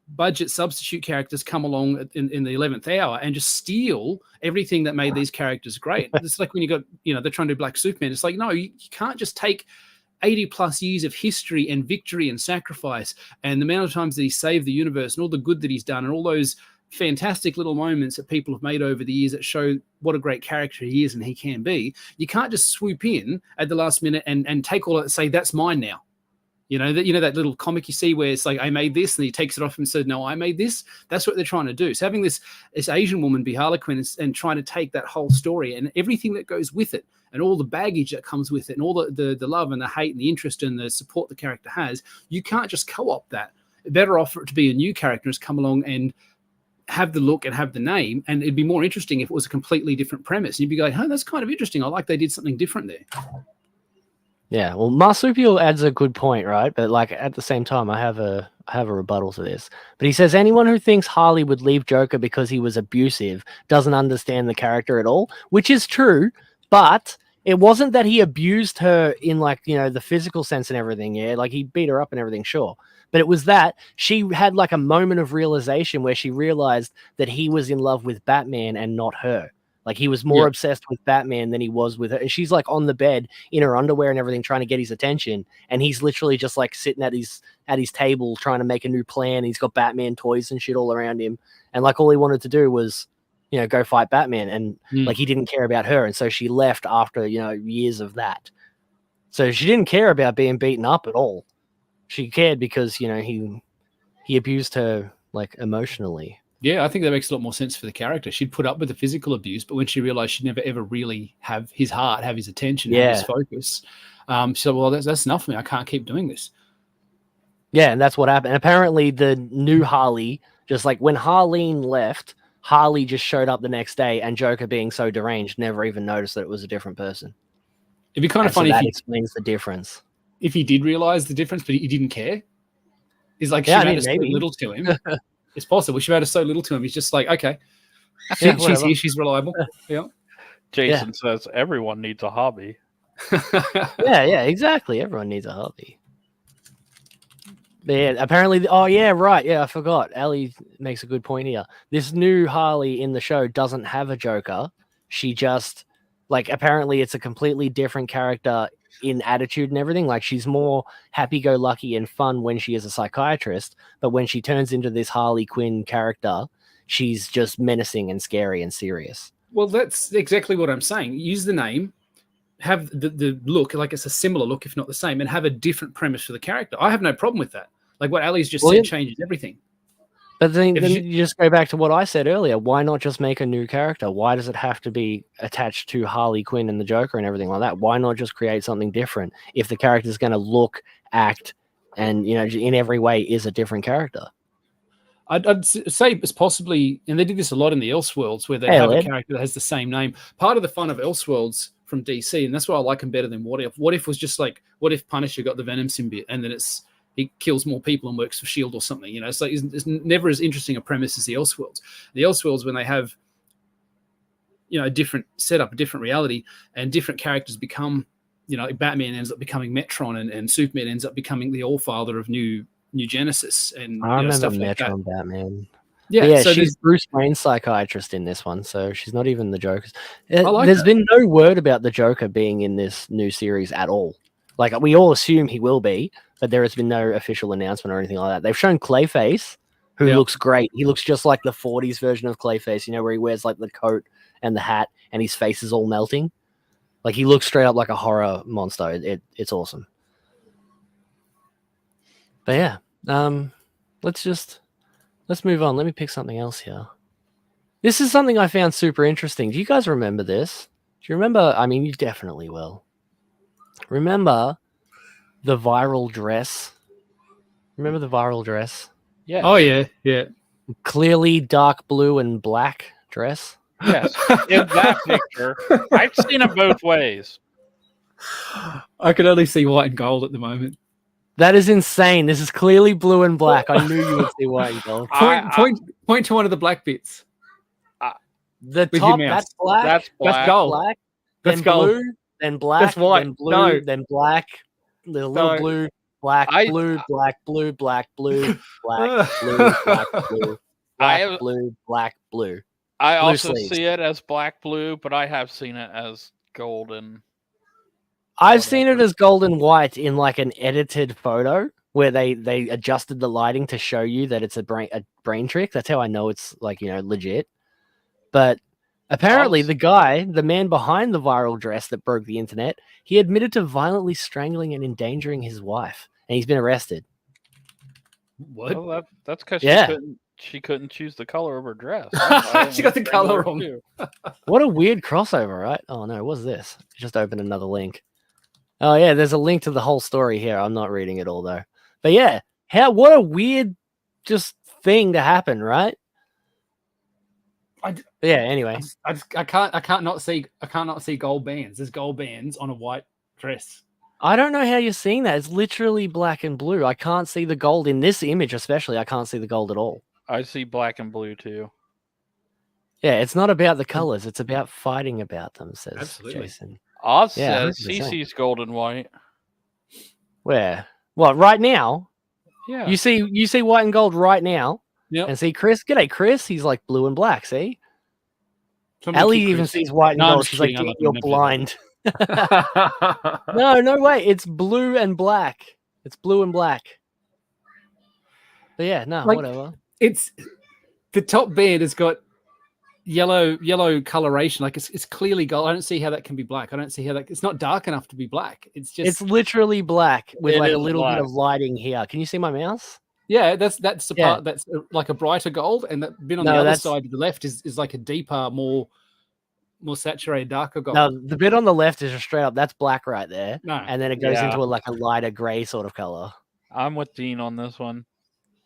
budget substitute characters come along in the 11th hour and just steal everything that made these characters great. It's like when you got, they're trying to do Black Superman. It's like, no, you can't just take 80 plus years of history and victory and sacrifice and the amount of times that he saved the universe and all the good that he's done and all those fantastic little moments that people have made over the years that show what a great character he is and he can be. You can't just swoop in at the last minute and take all that and say, that's mine now. That little comic you see where it's like, I made this, and he takes it off and said, no, I made this. That's what they're trying to do. So having this Asian woman be Harlequin and trying to take that whole story and everything that goes with it and all the baggage that comes with it and all the love and the hate and the interest and the support the character has, you can't just co-opt that. Better off for it to be a new character who's come along and have the look and have the name, and it'd be more interesting if it was a completely different premise. You'd be going, oh, that's kind of interesting. I like they did something different there. Yeah, well, Marsupial adds a good point, right? But like at the same time, I have a rebuttal to this. But he says anyone who thinks Harley would leave Joker because he was abusive doesn't understand the character at all, which is true. But it wasn't that he abused her in like, the physical sense and everything. Yeah, like he beat her up and everything, sure. But it was that she had like a moment of realization where she realized that he was in love with Batman and not her. Like he was more obsessed with Batman than he was with her. And she's like on the bed in her underwear and everything, trying to get his attention. And he's literally just like sitting at his table trying to make a new plan. He's got Batman toys and shit all around him. And like all he wanted to do was, go fight Batman. And like he didn't care about her. And so she left after, years of that. So she didn't care about being beaten up at all. She cared because, he abused her like emotionally. Yeah, I think that makes a lot more sense for the character. She'd put up with the physical abuse, but when she realized she'd never ever really have his heart, have his attention, have his focus, she said, well, that's enough for me. I can't keep doing this. Yeah, and that's what happened. Apparently the new Harley, just like when Harleen left, Harley just showed up the next day, and Joker, being so deranged, never even noticed that it was a different person. It'd be kind of funny so if that explains the difference. If he did realize the difference, but he didn't care. He's like, she made so little to him. It's possible. She made so little to him. He's just like, okay, she's here. She's reliable. Yeah. Jason says everyone needs a hobby. yeah, exactly. Everyone needs a hobby. But yeah, apparently, I forgot. Ali makes a good point here. This new Harley in the show doesn't have a Joker. She just, apparently it's a completely different character in attitude and everything. Like she's more happy-go-lucky and fun when she is a psychiatrist, but when she turns into this Harley Quinn character, she's just menacing and scary and serious. Well, that's exactly what I'm saying. Use the name, have the look, like it's a similar look, if not the same, and have a different premise for the character. I have no problem with that. Like what Ali's just said changes everything. But then you just go back to what I said earlier. Why not just make a new character? Why does it have to be attached to Harley Quinn and the Joker and everything like that? Why not just create something different if the character is going to look, act, and in every way is a different character? I'd say it's possibly, and they did this a lot in the Elseworlds, where they have a character that has the same name. Part of the fun of Elseworlds from DC, and that's why I like them better than What If. What If was just like, what if Punisher got the Venom symbiote, and then he kills more people and works for S.H.I.E.L.D. or something, So it's never as interesting a premise as the Elseworlds. The Elseworlds, when they have, a different setup, a different reality, and different characters become, Batman ends up becoming Metron, and Superman ends up becoming the All-Father of New Genesis. And I remember stuff Metron like Batman. Yeah, so she's Bruce Wayne's psychiatrist in this one, so she's not even the Joker. There's been no word about the Joker being in this new series at all. Like, we all assume he will be, but there has been no official announcement or anything like that. They've shown Clayface, who looks great. He looks just like the 40s version of Clayface, where he wears like the coat and the hat and his face is all melting. Like, he looks straight up like a horror monster. It's awesome. But yeah, let's move on. Let me pick something else here. This is something I found super interesting. Do you guys remember this? Do you remember? I mean, you definitely will. Remember the viral dress? Remember the viral dress? Yeah. Oh, yeah. Clearly dark blue and black dress. Yes. In that picture, I've seen it both ways. I could only see white and gold at the moment. That is insane. This is clearly blue and black. I knew you would see white and gold. Point to one of the black bits. The top, that's black. That's black. That's gold. Black, That's then gold. blue, then black, That's white. then blue, No. then black, little blue, Black, I- blue, black, blue, black, blue, black, blue, black, blue, black, blue, black, blue. I Blue also sleeves. see it as black blue, but I have seen it as golden. I've seen it Whatever. as gold and white in like an edited photo where they adjusted the lighting to show you that it's a brain trick. That's how I know it's like, you know, legit. But apparently the man behind the viral dress that broke the internet, he admitted to violently strangling and endangering his wife, and he's been arrested. What? Well, that's because Yeah. she couldn't choose the color of her dress. She got the color wrong. Too. What a weird crossover, right? Oh no, what's this? Just open another link. Oh yeah, there's a link to the whole story here. I'm not reading it all though. But yeah, what a weird just thing to happen, right? But yeah, anyway. I can't not see gold bands. There's gold bands on a white dress. I don't know how you're seeing that. It's literally black and blue. I can't see the gold in this image, especially. I can't see the gold at all. I see black and blue too. Yeah, it's not about the colors. It's about fighting about them, says Absolutely. Jason. Oz Yeah, says 100%. CC's gold and white. Where? What, right now? Yeah. You see white and gold right now? Yep. And see Chris? G'day, Chris. He's like blue and black, see? Somebody Ellie keep even Chris. sees white and No, I'm gold. just She's like, kidding. I'm "Dude, not you're gonna do blind." No way. It's blue and black. It's blue and black. But yeah, no, Like- whatever. It's the top band has got yellow coloration. Like it's clearly gold. I don't see how that can be black. I don't see how that. It's not dark enough to be black. It's just It's literally black with It like a is little bit black. of lighting here. Can you see my mouse? yeah. That's the Yeah. part that's like a brighter gold, and that bit on No, the other that's- side to the left is like a deeper, more saturated, darker gold. No, the bit on the left is just straight up. That's black right there. No, And then it goes Yeah. into like a lighter gray sort of color. I'm with Dean on this one.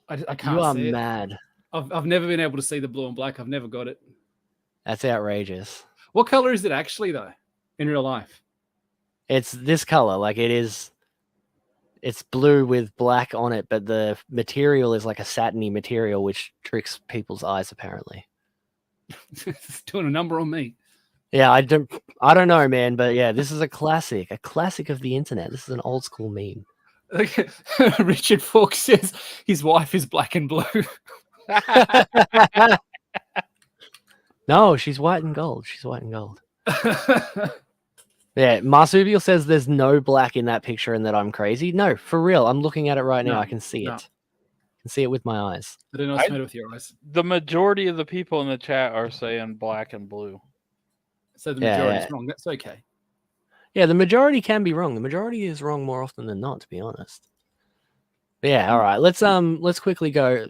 I can't You are see it. mad. I've never been able to see the blue and black. I've never got it. That's outrageous. What color is it actually though? In real life? It's this color. Like it's blue with black on it, but the material is like a satiny material, which tricks people's eyes apparently. It's doing a number on me. Yeah, I don't know, man, but yeah, this is a classic of the internet. This is an old school meme. Richard Falk says his wife is black and blue. No, she's white and gold. She's white and gold. Yeah, Marsupial says there's no black in that picture and that I'm crazy. No, for real. I'm looking at it right now. No, I can see no. it. I can see it with my eyes. I don't know what's the matter with your eyes. The majority of the people in the chat are saying black and blue. So the Yeah, majority's yeah. wrong. That's okay. Yeah, the majority can be wrong. The majority is wrong more often than not, to be honest. But yeah, all right. Let's quickly go.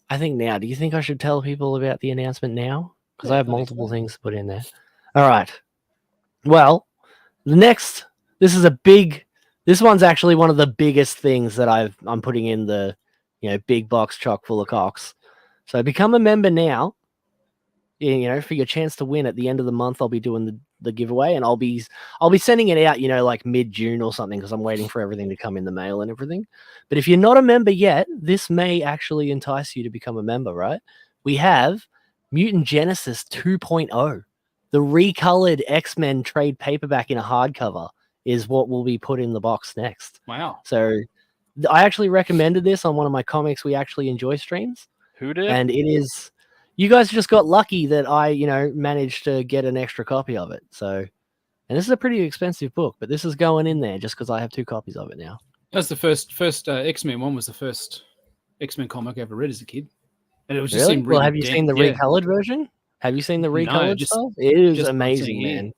I think now. Do you think I should tell people about the announcement now? Because Yeah, I have I think multiple so. things to put in there. All right. Well, this one's actually one of the biggest things that I'm putting in the, big box chock full of cocks. So become a member now. For your chance to win at the end of the month, I'll be doing the giveaway, and I'll be sending it out, like mid-June or something, because I'm waiting for everything to come in the mail and everything. But if you're not a member yet, this may actually entice you to become a member, right? We have Mutant Genesis 2.0, the recolored X-Men trade paperback in a hardcover is what will be put in the box next. Wow. So I actually recommended this on one of my Comics We Actually Enjoy streams, Who did? and it is. You guys just got lucky that I, managed to get an extra copy of it. So, and this is a pretty expensive book, but this is going in there just because I have 2 copies of it now. That's the first X-Men one. Was the first X-Men comic I ever read as a kid, and it was just Really? seemed Well, really have you seen the yeah. recolored version? Have you seen the No, recolored just- stuff? It is just amazing, watching, yeah. man.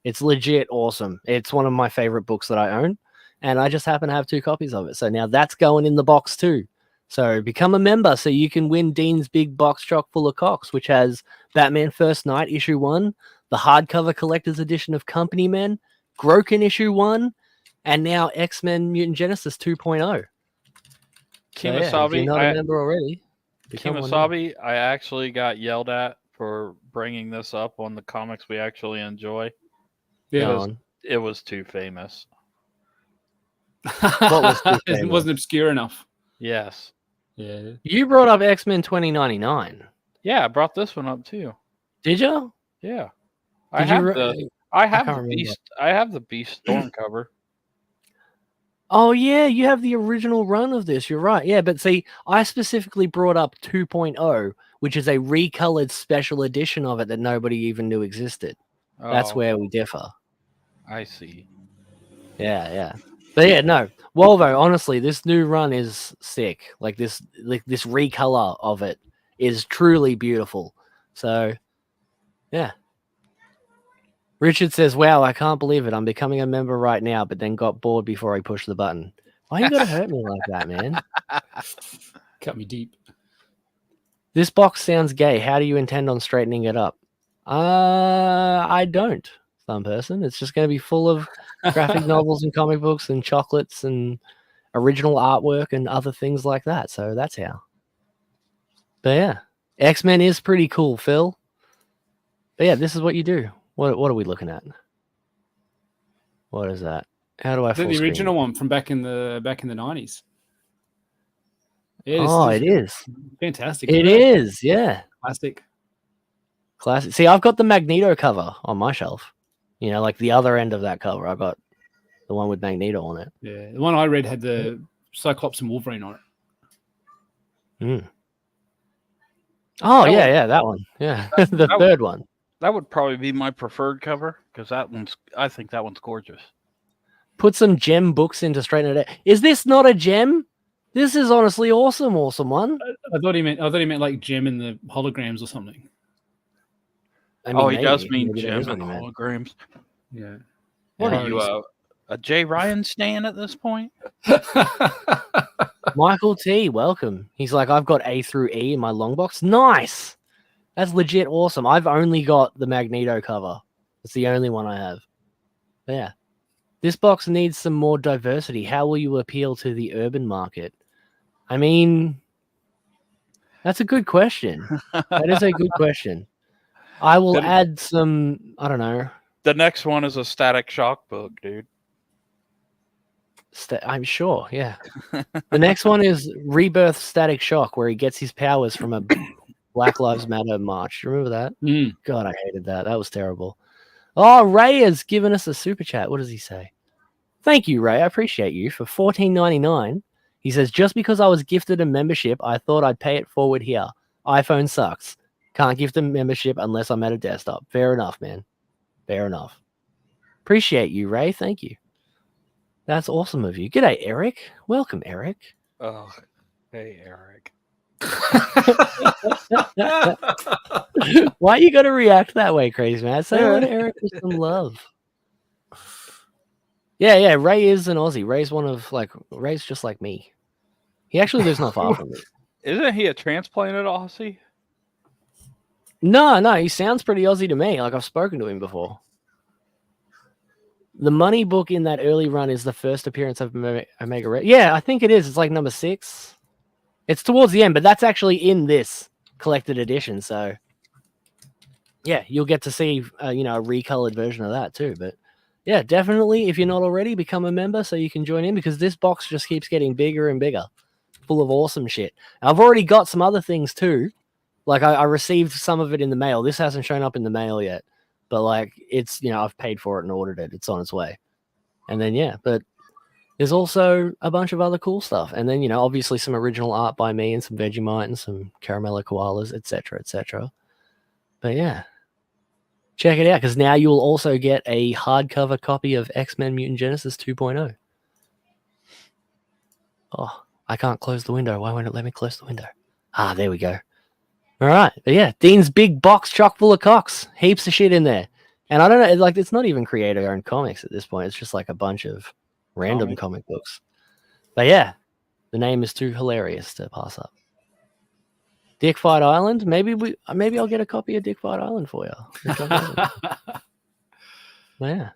It's legit awesome. It's one of my favorite books that I own, and I just happen to have 2 copies of it. So now that's going in the box too. So become a member so you can win Dean's big box chock full of cocks, which has Batman First Night issue 1, the hardcover collector's edition of Company Men, Groken issue 1, and now X-Men Mutant Genesis 2.0. So, yeah, if Kemosabe, you're not a member already, become one now. Kemosabe, I actually got yelled at for bringing this up on the Comics We Actually Enjoy. Yeah. Go on. It was too famous. What was too It famous? wasn't obscure enough. Yes. Yeah. You brought up X-Men 2099. Yeah, I brought this one up too. Did you? Yeah. Did you re- I have can't the remember. Beast. I have the Beast Storm cover. Oh yeah, you have the original run of this. You're right. Yeah, but see, I specifically brought up 2.0, which is a recolored special edition of it that nobody even knew existed. That's Oh, where we differ. I see. Yeah. But yeah, no. Volvo, honestly, this new run is sick. Like this recolor of it is truly beautiful. So yeah. Richard says, "Wow, I can't believe it. I'm becoming a member right now, but then got bored before I pushed the button. Why you gotta hurt me like that, man? Cut me deep. This box sounds gay. How do you intend on straightening it up?" I don't, some person. It's just going to be full of graphic novels and comic books and chocolates and original artwork and other things like that. So that's how. But yeah, X-Men is pretty cool, Phil. But yeah, this is what you do. What are we looking at? What is that? How do I full The screen original it? one from back in the 90s. Yeah, It is. fantastic. It is, yeah. Classic. Classic. See, I've got the Magneto cover on my shelf. You know, like the other end of that cover. I got the one with Magneto on it. Yeah, the one I read had the Cyclops and Wolverine on it. Mm. Oh, That yeah, that one. Yeah, the that third one. That would probably be my preferred cover because I think that one's gorgeous. Put some gem books in to straighten it out. Is this not a gem? This is honestly awesome one. I thought he meant like gem in the holograms or something. I mean, He does mean Maybe that gem is what and he meant. holograms. Yeah. What Yeah. are you, a Jay Ryan stan at this point? Michael T, welcome. He's like, I've got A through E in my long box. Nice. That's legit awesome. I've only got the Magneto cover. It's the only one I have. But yeah. This box needs some more diversity. How will you appeal to the urban market? I mean, that's a good question. That is a good question. I will add some, I don't know. The next one is a Static Shock book, dude. I'm sure, yeah. The next one is Rebirth Static Shock, where he gets his powers from a Black Lives Matter march. You remember that? Mm. God, I hated that. That was terrible. Oh, Ray has given us a super chat. What does he say? Thank you, Ray. I appreciate you for $14.99. He says, just because I was gifted a membership, I thought I'd pay it forward here. iPhone sucks. Can't gift a membership unless I'm at a desktop. Fair enough, man. Fair enough. Appreciate you, Ray. Thank you. That's awesome of you. G'day, Eric. Welcome, Eric. Oh, hey, Eric. Why you got to react that way, crazy man? Say hello to Eric with some love. Yeah. Ray is an Aussie. Ray's just like me. He actually lives not far from me. Isn't he a transplanted Aussie? No, he sounds pretty Aussie to me. Like I've spoken to him before. The money book in that early run is the first appearance of Omega Red. Yeah, I think it is. It's like number 6. It's towards the end, but that's actually in this collected edition. So, yeah, you'll get to see, a recolored version of that too. But yeah, definitely, if you're not already, become a member so you can join in because this box just keeps getting bigger and bigger, full of awesome shit. I've already got some other things too. Like I received some of it in the mail. This hasn't shown up in the mail yet. But like it's, I've paid for it and ordered it. It's on its way. And then, but there's also a bunch of other cool stuff. And then, obviously some original art by me and some Vegemite and some Caramello Koalas, etc., etc. But yeah, check it out because now you will also get a hardcover copy of X-Men Mutant Genesis 2.0. Oh, I can't close the window. Why won't it let me close the window? Ah, there we go. All right. But yeah, Dean's big box chock full of cocks. Heaps of shit in there. And I don't know, it's not even creator-owned comics at this point. It's just like a bunch of random comic books. But yeah, the name is too hilarious to pass up. Dick Fight Island. Maybe I'll get a copy of Dick Fight Island for you. Yeah.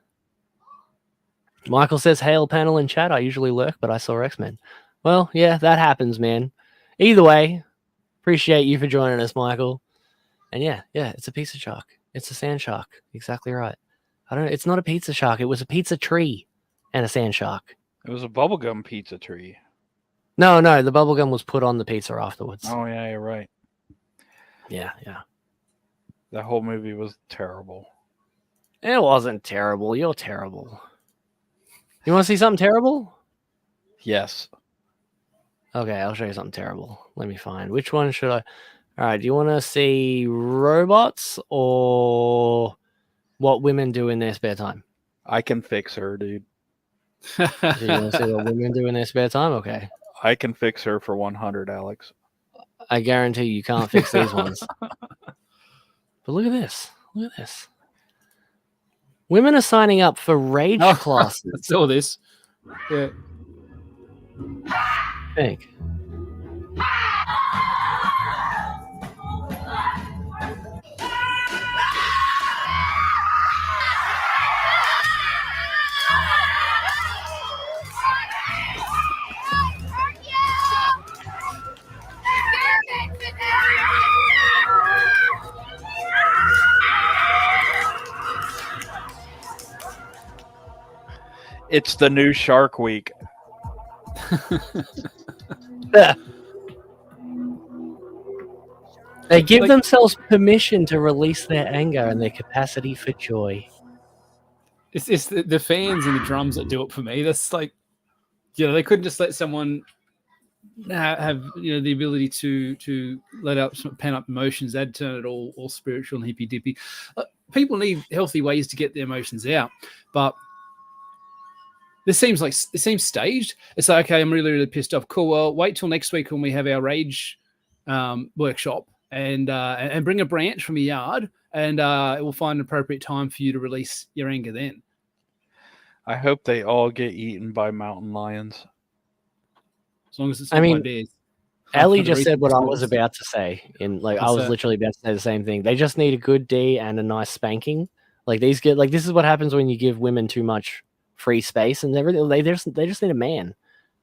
Michael says, hail panel in chat. I usually lurk, but I saw X-Men. Well, yeah, that happens, man. Either way, appreciate you for joining us, Michael. And yeah, it's a pizza shark. It's a sand shark. Exactly right. I don't know. It's not a pizza shark. It was a pizza tree and a sand shark. It was a bubblegum pizza tree. No, the bubblegum was put on the pizza afterwards. Oh, yeah, you're right. Yeah. That whole movie was terrible. It wasn't terrible. You're terrible. You want to see something terrible? Yes. Okay, I'll show you something terrible. Let me find. Which one should I? All right, do you want to see robots or what women do in their spare time? I can fix her, dude. So you want to see what women do in their spare time? Okay. I can fix her for 100, Alex. I guarantee you can't fix these ones. But look at this. Look at this. Women are signing up for rage I classes. saw this. Yeah. Think. It's the new Shark Week. They give themselves permission to release their anger and their capacity for joy. It's the fans and the drums that do it for me. That's like, they couldn't just let someone have the ability to let out some pent up emotions. They'd turn it all spiritual and hippy dippy. People need healthy ways to get their emotions out, but this seems staged. It's like, okay, I'm really, really pissed off. Cool. Well, wait till next week when we have our rage workshop and bring a branch from a yard, and it will find an appropriate time for you to release your anger then. I hope they all get eaten by mountain lions. As long as it's not by bears. Ellie just said what I was about to say. I was literally about to say the same thing. They just need a good D and a nice spanking. This is what happens when you give women too much free space and everything. They just need a man.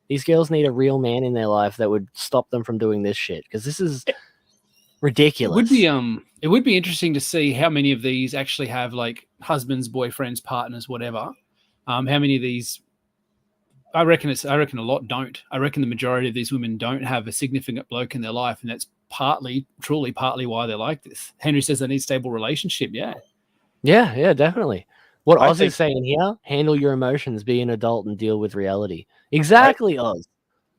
These girls need a real man in their life that would stop them from doing this shit, because this is ridiculous. It would be interesting to see how many of these actually have like husbands, boyfriends, partners, whatever. How many of these? I reckon a lot don't. I reckon the majority of these women don't have a significant bloke in their life, and that's truly partly why they're like this. Henry says they need a stable relationship. Yeah, definitely. What Oz is saying here: handle your emotions, be an adult, and deal with reality. Exactly, Oz.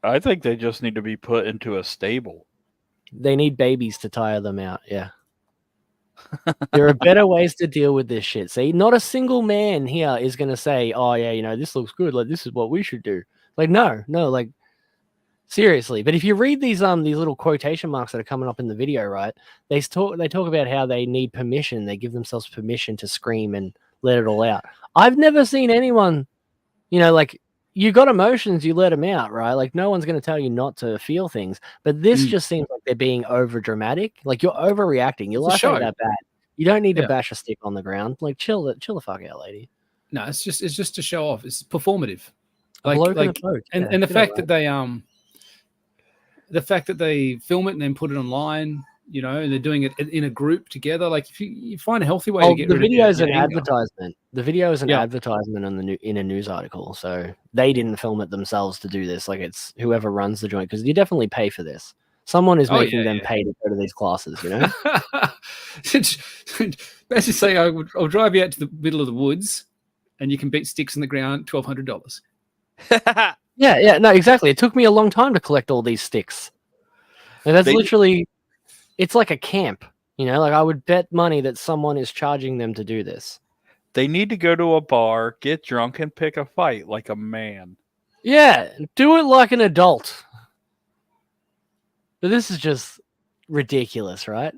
I think they just need to be put into a stable. They need babies to tire them out. Yeah. There are better ways to deal with this shit. See, not a single man here is going to say, oh, yeah, this looks good. Like, this is what we should do. Like, no, like, seriously. But if you read these little quotation marks that are coming up in the video, right, they talk about how they need permission. They give themselves permission to scream and let it all out. I've never seen anyone, you got emotions, you let them out, right? Like, no one's going to tell you not to feel things. But this just seems like they're being over dramatic. Like, you're overreacting. Your life ain't that bad. You don't need to bash a stick on the ground. Like, chill the fuck out, lady. No, it's just to show off. It's performative. And the fact that they film it and then put it online, and they're doing it in a group together. Like, if you find a healthy way to get rid of the video is an anger. advertisement. The video is an advertisement in a news article. So they didn't film it themselves to do this. Like, it's whoever runs the joint, because you definitely pay for this. Someone is making them pay to go to these classes, Basically say, I'll drive you out to the middle of the woods and you can beat sticks in the ground, $1,200. Yeah, no, exactly. It took me a long time to collect all these sticks. And that's literally, it's like a camp, like I would bet money that someone is charging them to do this. They need to go to a bar, get drunk, and pick a fight like a man. Yeah, do it like an adult. But this is just ridiculous, right?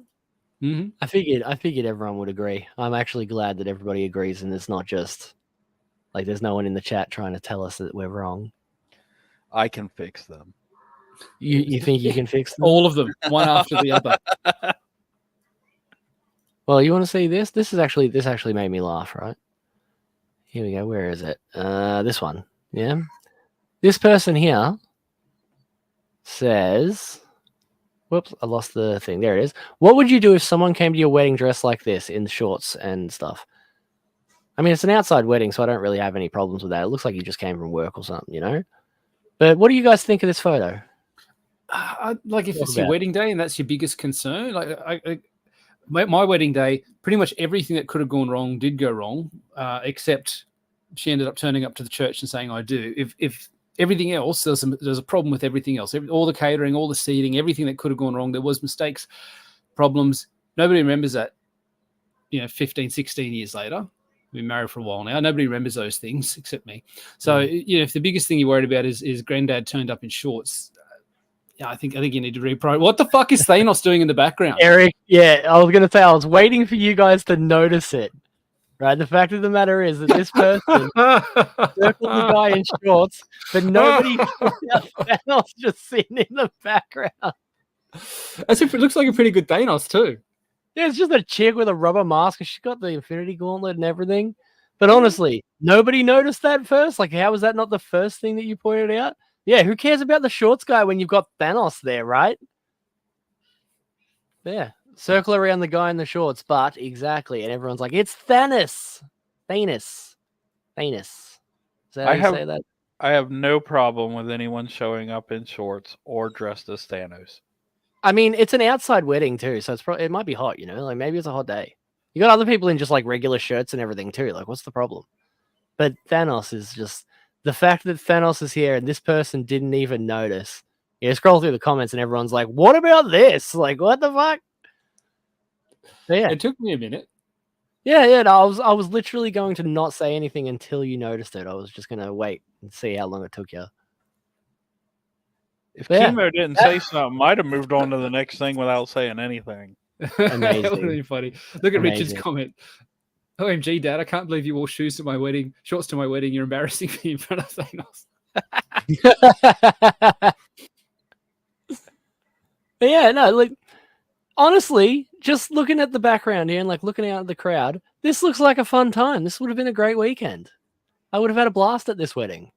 Mm-hmm. I figured everyone would agree. I'm actually glad that everybody agrees, and it's not just like there's no one in the chat trying to tell us that we're wrong. I can fix them. You think you can fix them? All of them, one after the other. Well, you want to see this? This actually made me laugh, right? Here we go. Where is it? This one. Yeah. This person here says, whoops, I lost the thing. There it is. What would you do if someone came to your wedding dressed like this in shorts and stuff? I mean, it's an outside wedding, so I don't really have any problems with that. It looks like you just came from work or something, But what do you guys think of this photo? Like, if it's your wedding day and that's your biggest concern, my wedding day, pretty much everything that could have gone wrong did go wrong, except she ended up turning up to the church and saying, I do. If everything else, there's a problem with everything else. All the catering, all the seating, everything that could have gone wrong. There was mistakes, problems. Nobody remembers that, 15, 16 years later. We've been married for a while now. Nobody remembers those things except me. So, if the biggest thing you're worried about is granddad turned up in shorts, I think you need to reprioritize. What the fuck is Thanos doing in the background? Eric, yeah, I was going to say, I was waiting for you guys to notice it. Right? The fact of the matter is that this person circled the guy in shorts, but nobody Thanos just sitting in the background. As if it looks like a pretty good Thanos too. Yeah, it's just a chick with a rubber mask, and she's got the Infinity Gauntlet and everything. But honestly, nobody noticed that first. Like, how was that not the first thing that you pointed out? Yeah, who cares about the shorts guy when you've got Thanos there, right? Yeah, circle around the guy in the shorts, but exactly, and everyone's like, it's Thanos. Thanos. Is that how you say that? I have no problem with anyone showing up in shorts or dressed as Thanos. I mean, it's an outside wedding too, so it might be hot, like maybe it's a hot day. You got other people in just like regular shirts and everything too. Like, what's the problem? But Thanos is just the fact that Thanos is here and this person didn't even notice. Yeah, scroll through the comments and everyone's like, "What about this? Like, what the fuck?" So, yeah, it took me a minute. Yeah. No, I was literally going to not say anything until you noticed it. I was just gonna wait and see how long it took you. If Chemo didn't say something, might have moved on to the next thing without saying anything. Amazing. That would be funny. Look at Richard's comment. OMG, Dad, I can't believe you wore shorts to my wedding. You're embarrassing me in front of Thanos. Yeah, no, like, honestly, just looking at the background here and like looking out at the crowd, this looks like a fun time. This would have been a great weekend. I would have had a blast at this wedding.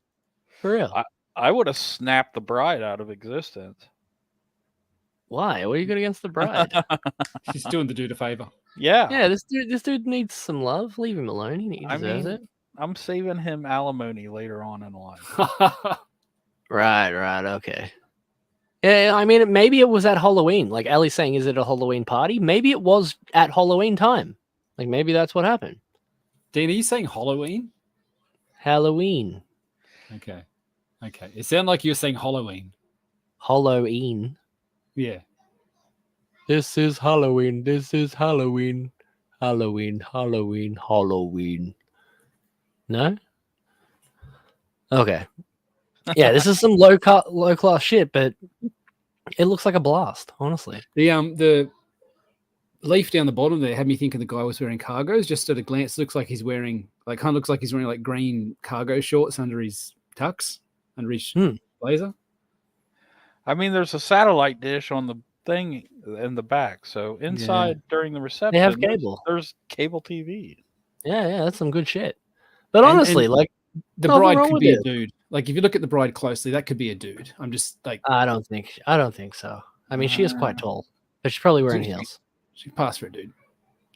For real. I would have snapped the bride out of existence. Why? What are you got against the bride? She's doing the dude a favor. Yeah. Yeah, this dude needs some love. Leave him alone. He deserves it. I'm saving him alimony later on in life. Right. Okay. Yeah, I mean, maybe it was at Halloween. Like Ellie's saying, is it a Halloween party? Maybe it was at Halloween time. Like, maybe that's what happened. Dean, are you saying Halloween? Halloween. Okay. It sounded like you were saying Halloween. Halloween. Yeah. This is Halloween. Halloween. No? Okay. Yeah, this is some low class shit, but it looks like a blast, honestly. The leaf down the bottom there had me thinking the guy was wearing cargos. Just at a glance, looks like he's wearing like green cargo shorts under his tux, under his blazer. I mean, there's a satellite dish on the thing in the back, so inside during the reception, they have cable. There's cable TV. Yeah, that's some good shit. But honestly, like, the bride could be a dude. Like, if you look at the bride closely, that could be a dude. I'm just like, I don't think so. I mean, she is quite tall, but she's probably wearing heels. She passed for a dude.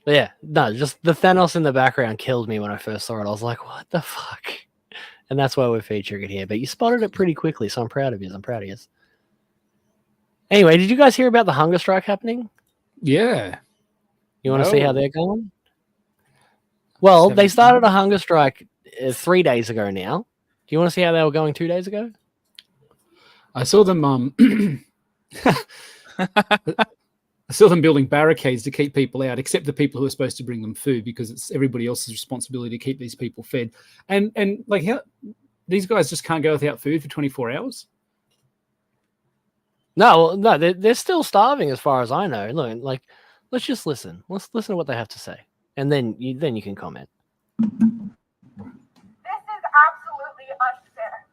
But yeah, no, just the Thanos in the background killed me when I first saw it. I was like, what the fuck? And that's why we're featuring it here. But you spotted it pretty quickly, so I'm proud of you. Anyway, did you guys hear about the hunger strike happening? Yeah. You want to see how they're going? Well, they started a hunger strike 3 days ago now. Do you want to see how they were going 2 days ago? I saw them I saw them building barricades to keep people out, except the people who are supposed to bring them food, because it's everybody else's responsibility to keep these people fed. And like, how these guys just can't go without food for 24 hours? No, they're still starving as far as I know. Look, like, let's just listen. Let's listen to what they have to say, and then you can comment. This is absolutely unfair.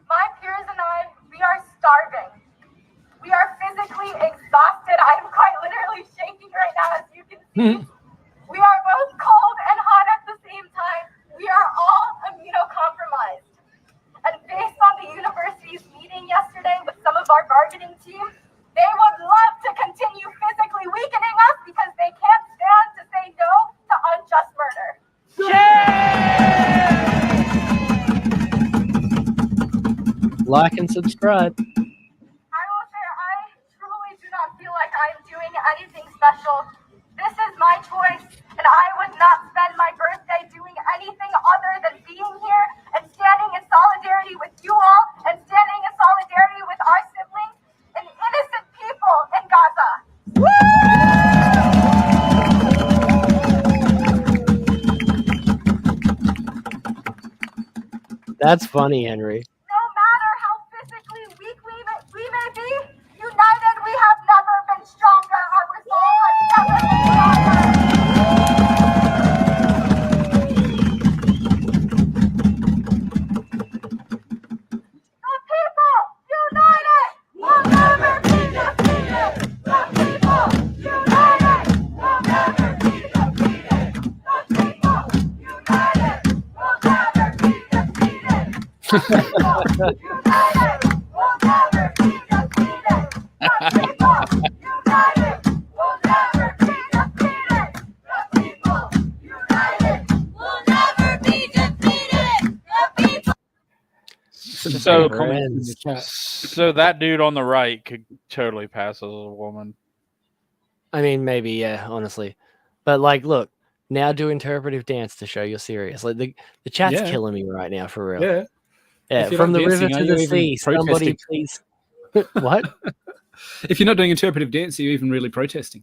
My peers and I, we are starving. We are physically exhausted. I'm quite literally shaking right now, as you can see. We are both cold and hot at the same time. We are all immunocompromised. And based on the university's meeting yesterday with some of our bargaining team, they would love to continue physically weakening us because they can't stand to say no to unjust murder. Like and subscribe. I will say I truly do not feel like I'm doing anything special. This is my choice, and I would not spend my birthday doing anything other than being here That's funny, Henry. No matter how physically weak we may be, united we have never been stronger. Our resolve has never been stronger. The people united will never be defeated. The people united will never be defeated. The people united will never be defeated. The people united will never be defeated. The people united will never be defeated. The people united will never be defeated. The people. So, comments in the chat. so that dude on the right could totally pass as a woman. I mean, maybe, yeah, honestly. But like, look, now do interpretive dance to show you're serious. Like the chat's Yeah. killing me right now, for real. Yeah. Yeah, If you're from not the river dancing, to are the you even sea. Somebody please. What? If you're not doing interpretive dance, are you even really protesting?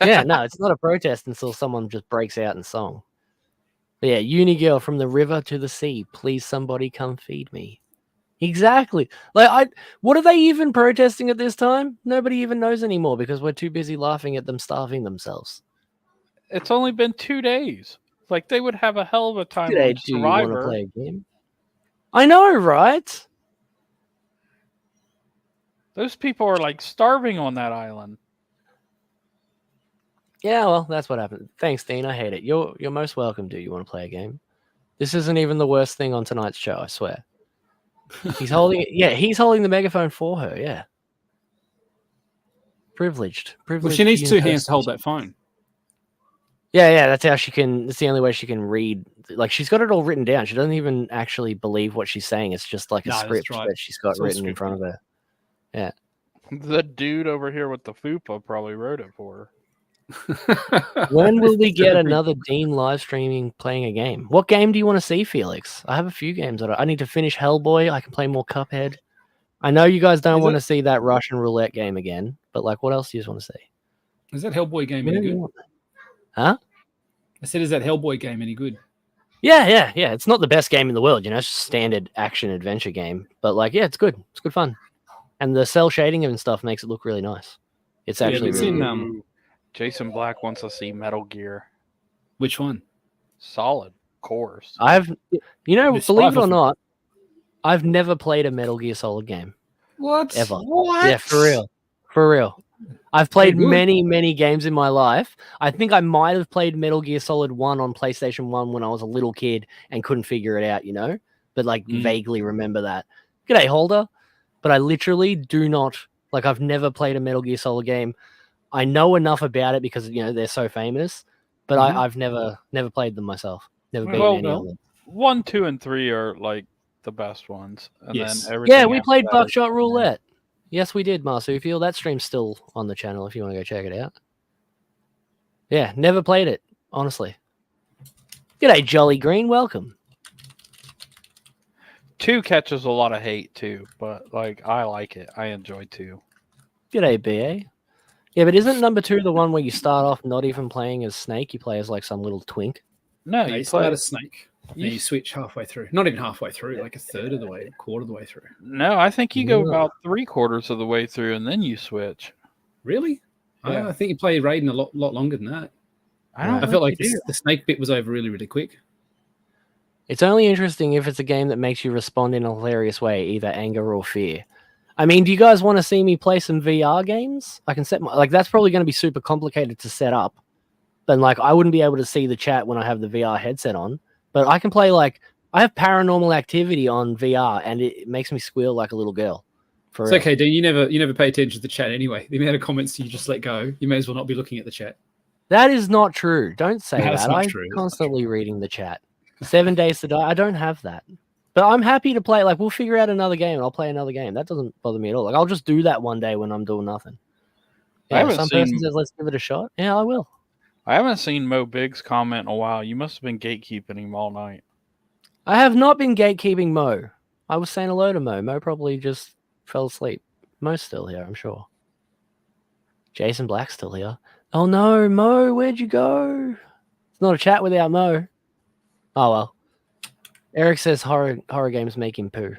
Yeah, no, it's not a protest until someone just breaks out in song. But yeah, uni girl from the river to the sea. Please, somebody come feed me. Exactly. Like, what are they even protesting at this time? Nobody even knows anymore because we're too busy laughing at them starving themselves. It's only been 2 days. Like they would have a hell of a time G'day, on do you want to Survivor. play a game? I know, right? Those people are like starving on that island. Yeah, well, that's what happened. Thanks, Dean. I hate it. You're most welcome. Do you want to play a game? This isn't even the worst thing on tonight's show. I swear. He's holding it. Yeah, he's holding the megaphone for her. Yeah. Privileged. Well, she needs 2 hands to hold university. that phone. Yeah, that's how she can. It's the only way she can read. Like, she's got it all written down. She doesn't even actually believe what she's saying. It's just like a No, that's script right. that she's got It's all written in front of her. Yeah. The dude over here with the fupa probably wrote it for her. When will we get another Dean live streaming playing a game? What game do you want to see, Felix? I have a few games that I need to finish Hellboy. I can play more Cuphead. I know you guys don't Is want it- to see that Russian roulette game again, but like, what else do you want to see? Is that Hellboy game Whatever any you good? want. Huh? I said, is that Hellboy game any good? Yeah. It's not the best game in the world, it's just a standard action adventure game. But like, yeah, it's good. It's good fun. And the cell shading and stuff makes it look really nice. It's Yeah, actually it's really in, good. Jason Black wants to see Metal Gear. Which one? Solid, of course. Believe it survival or for- not, I've never played a Metal Gear Solid game. What? Ever. What? Yeah, for real. For real. I've played Very good. many, many games in my life. I think I might have played Metal Gear Solid 1 on PlayStation 1 when I was a little kid and couldn't figure it out, But like vaguely remember that. G'day, Holder. But I literally do not, like, I've never played a Metal Gear Solid game. I know enough about it because, they're so famous, but I've never played them myself. Never beaten Well, any of them. 1, 2, and 3 are like the best ones. And Yes. then everything Yeah, we after played that is- Buckshot Roulette. Yes, we did, Marsupial. That stream's still on the channel if you want to go check it out. Yeah, never played it, honestly. G'day, Jolly Green. Welcome. 2 catches a lot of hate too, but like I like it. I enjoy 2. G'day, BA. Yeah, but isn't number 2 the one where you start off not even playing as Snake? You play as like some little twink. No, No, you you play. start a snake. Then you switch halfway through. Not even halfway through, like a third of the way, quarter of the way through. No, I think you go Yeah. about 3/4 of the way through and then you switch. Really? Yeah. I think you played Raiden a lot longer than that. I don't. I felt like the snake bit was over really, really quick. It's only interesting if it's a game that makes you respond in a hilarious way, either anger or fear. I mean, do you guys want to see me play some VR games? I can set that's probably going to be super complicated to set up. But like, I wouldn't be able to see the chat when I have the VR headset on. But I can play I have Paranormal Activity on VR, and it makes me squeal like a little girl. For It's real. okay, Dean. You never pay attention to the chat anyway. The amount of comments you just let go, you may as well not be looking at the chat. That is not true. Don't say No, that's that. not I'm true. That's not constantly reading the chat. 7 Days to Die. I don't have that. But I'm happy to play. Like, we'll figure out another game and I'll play another game. That doesn't bother me at all. Like, I'll just do that one day when I'm doing nothing. I Yeah, haven't some person seen- says, let's give it a shot. Yeah, I will. I haven't seen Mo Biggs comment in a while. You must have been gatekeeping him all night. I have not been gatekeeping Mo. I was saying hello to Mo. Mo probably just fell asleep. Mo's still here, I'm sure. Jason Black's still here. Oh no, Mo, where'd you go? It's not a chat without Mo. Oh well. Eric says horror games make him poo.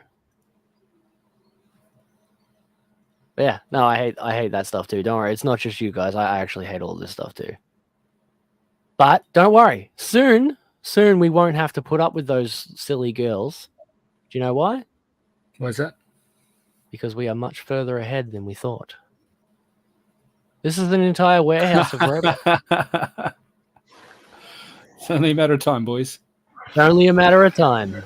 But yeah, no, I hate that stuff too. Don't worry, it's not just you guys. I actually hate all this stuff too. But don't worry, soon we won't have to put up with those silly girls. Do you know why? Why's that? Because we are much further ahead than we thought. This is an entire warehouse of robots. It's only a matter of time, boys. It's only a matter of time.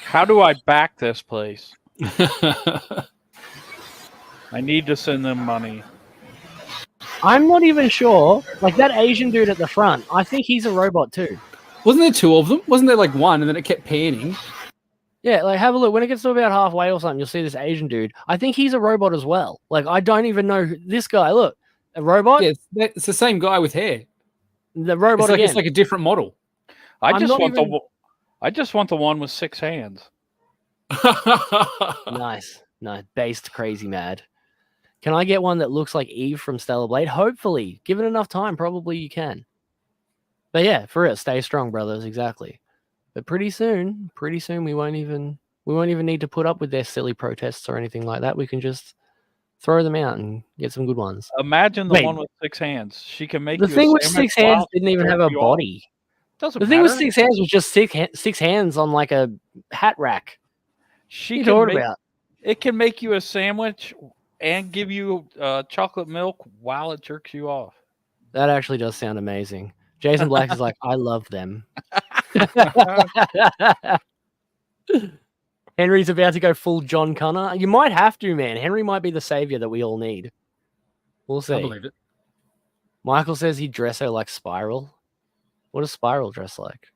How do I back this place? I need to send them money. I'm not even sure. Like that Asian dude at the front, I think he's a robot too. Wasn't there two of them? Wasn't there like one and then it kept panning? Yeah, like have a look. When it gets to about halfway or something, you'll see this Asian dude. I think he's a robot as well. Like I don't even know this guy. Look, a robot. Yeah, it's the same guy with hair. The robot It's like a different model. I just want the one with 6 hands. Nice, based crazy mad. Can I get one that looks like Eve from Stellar Blade? Hopefully, given enough time, probably you can. But yeah, for real, stay strong, brothers. Exactly. But pretty soon, we won't even need to put up with their silly protests or anything like that. We can just throw them out and get some good ones. Imagine the one with 6 hands. She can make the you thing a with sandwich 6 hands while didn't even have a body. Doesn't The matter. thing with 6 hands was just six hands on like a hat rack. She What can are you make, talking about? It can make you a sandwich and give you chocolate milk while it jerks you off. That actually does sound amazing. Jason Black is like, I love them. Henry's about to go full John Connor. You might have to, man. Henry might be the savior that we all need. We'll see. I believe it. Michael says he'd dress her like Spiral. What does Spiral dress like?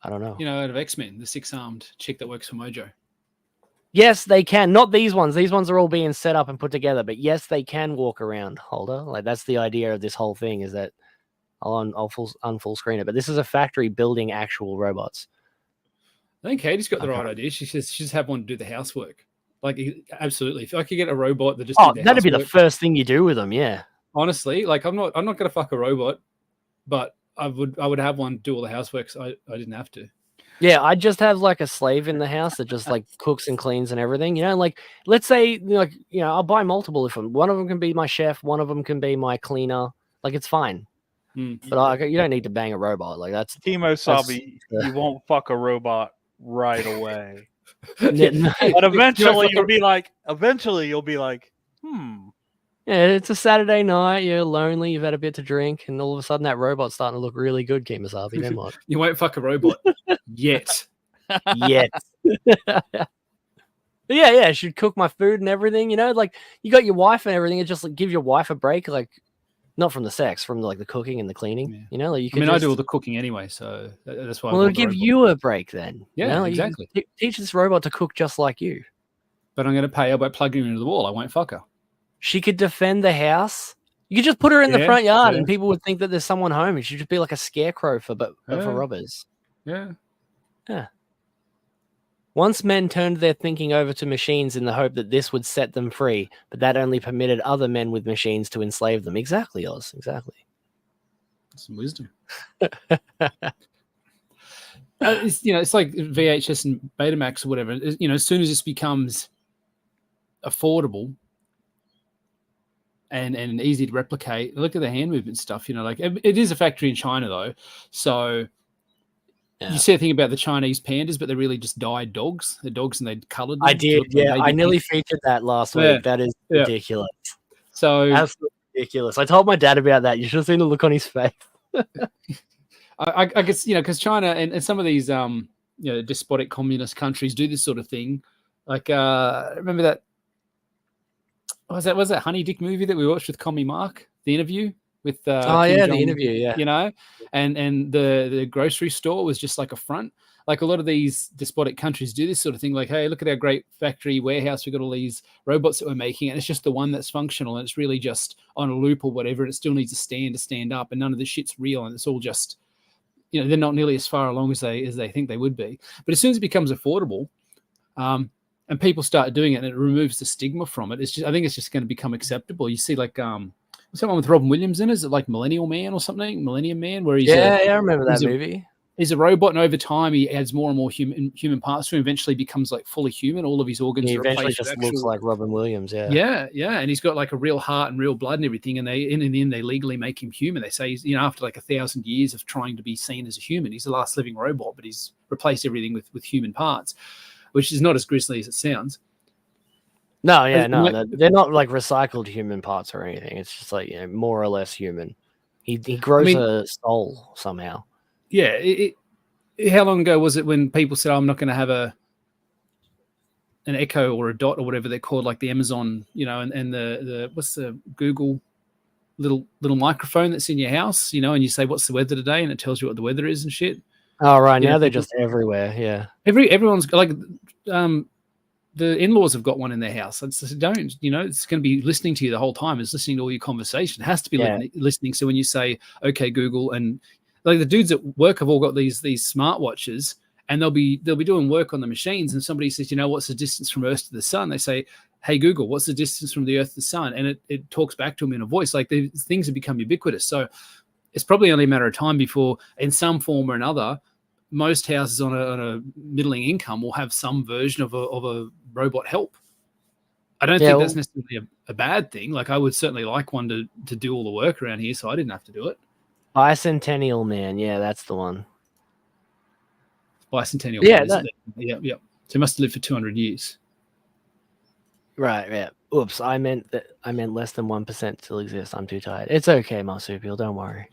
I don't know. You know, out of X-Men, the 6-armed chick that works for Mojo. Yes, they can. Not these ones. These ones are all being set up and put together. But yes, they can walk around, Holder. Like that's the idea of this whole thing is that I'll full screen it. But this is a factory building actual robots. I think Katie's got the right idea. She says she just have one to do the housework. Like absolutely. If I could get a robot that just that'd be the first thing you do with them. Yeah. Honestly, like I'm not gonna fuck a robot, but I would have one do all the housework. So I didn't have to. Yeah, I'd just have like a slave in the house that just like cooks and cleans and everything. You know, like let's say I'll buy multiple of them. One of them can be my chef. One of them can be my cleaner. Like it's fine. But you don't need to bang a robot. Like that's Timo Sabi. You won't fuck a robot right away. But eventually you'll be like, Yeah, it's a Saturday night. You're lonely. You've had a bit to drink, and all of a sudden that robot's starting to look really good, Kimasabi. Never mind. You won't fuck a robot yet. Yet. Yeah. She'd cook my food and everything. You know, like you got your wife and everything. It just like give your wife a break, like not from the sex, from like the cooking and the cleaning. Yeah. You know, like you could. I do all the cooking anyway, so that's why. Well, it'll give you a break then. Yeah, you know? exactly. You teach this robot to cook just like you. But I'm going to pay her by plugging her into the wall. I won't fuck her. She could defend the house. You could just put her in the front yard and people would think that there's someone home. And she'd just be like a scarecrow for robbers. Yeah. Yeah. Once men turned their thinking over to machines in the hope that this would set them free, but that only permitted other men with machines to enslave them. Exactly, Oz. Exactly. Some wisdom. It's like VHS and Betamax or whatever. As soon as this becomes affordable and easy to replicate, look at the hand movement stuff. Like it is a factory in China though, so you see a thing about the Chinese pandas, but they're really just dyed dogs. They're dogs and they'd colored them. I did, yeah. I nearly featured that last week. That is ridiculous. So absolutely ridiculous. I told my dad about that. You should have seen the look on his face. I guess because China and some of these despotic communist countries do this sort of thing. Like remember that was that Honey Dick movie that we watched with Commie Mark, The Interview with the interview, yeah. And the grocery store was just like a front. Like a lot of these despotic countries do this sort of thing. Like, hey, look at our great factory warehouse. We've got all these robots that we're making, and it's just the one that's functional, and it's really just on a loop or whatever, and it still needs a stand to stand up, and none of the shit's real, and it's all just, they're not nearly as far along as they think they would be. But as soon as it becomes affordable, and people start doing it, and it removes the stigma from it, I think it's just going to become acceptable. You see, like What's that one with Robin Williams in? Is it like Millennial Man or something? Millennium Man, where he's Yeah, I remember that movie. He's a robot, and over time he adds more and more human parts to him. Eventually becomes like fully human. All of his organs He are eventually replaced just with looks actual- like Robin Williams. Yeah. Yeah, and he's got like a real heart and real blood and everything. And in the end, they legally make him human. They say he's, after like 1,000 years of trying to be seen as a human, he's the last living robot, but he's replaced everything with human parts, which is not as grisly as it sounds. No, they're not like recycled human parts or anything. It's just like more or less human. He grows a soul somehow. Yeah. How long ago was it when people said, "I'm not going to have an Echo or a Dot or whatever they're called, like the Amazon, and the what's the Google little microphone that's in your house, and you say, "What's the weather today?" and it tells you what the weather is and shit. Oh, right. Now they're just everywhere. Yeah. Everyone's like, the in-laws have got one in their house. It's just, don't, it's going to be listening to you the whole time. It's listening to all your conversation. It has to be listening. So when you say, "Okay, Google," and like the dudes at work have all got these smartwatches, and they'll be doing work on the machines, and somebody says, "What's the distance from Earth to the sun?" They say, "Hey Google, what's the distance from the Earth to the sun?" And it talks back to them in a voice. Like these things have become ubiquitous. So it's probably only a matter of time before, in some form or another, most houses on a middling income will have some version of a robot help. I don't think that's necessarily a bad thing. Like I would certainly like one to do all the work around here, so I didn't have to do it. Bicentennial Man. Yeah, that's the one. Bicentennial. Yeah. Yeah. So he must have lived for 200 years. Right. Yeah. Oops. I meant less than 1% still exists. I'm too tired. It's okay, Marsupial. Don't worry.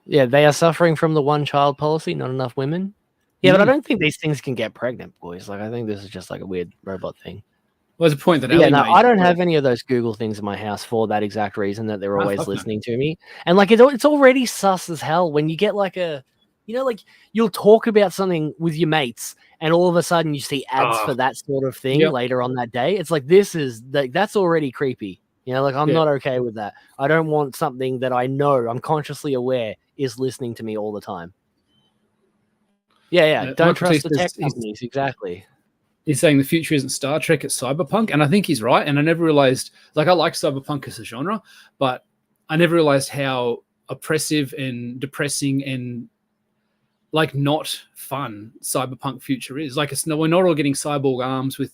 Yeah, they are suffering from the one-child policy. Not enough women. Yeah, but I don't think these things can get pregnant, boys. Like I think this is just like a weird robot thing. Well, there's a point that I don't have any of those Google things in my house for that exact reason, that they're always listening to me. And like it's already sus as hell when you get like like you'll talk about something with your mates and all of a sudden you see ads for that sort of thing later on that day. It's like that's already creepy. Like I'm not okay with that. I don't want something that I know, I'm consciously aware is listening to me all the time. Yeah. Don't trust the tech companies. Exactly. He's saying the future isn't Star Trek, it's cyberpunk. And I think he's right. And I never realized, like I like cyberpunk as a genre, but I never realized how oppressive and depressing and like not fun cyberpunk future is. Like we're not all getting cyborg arms with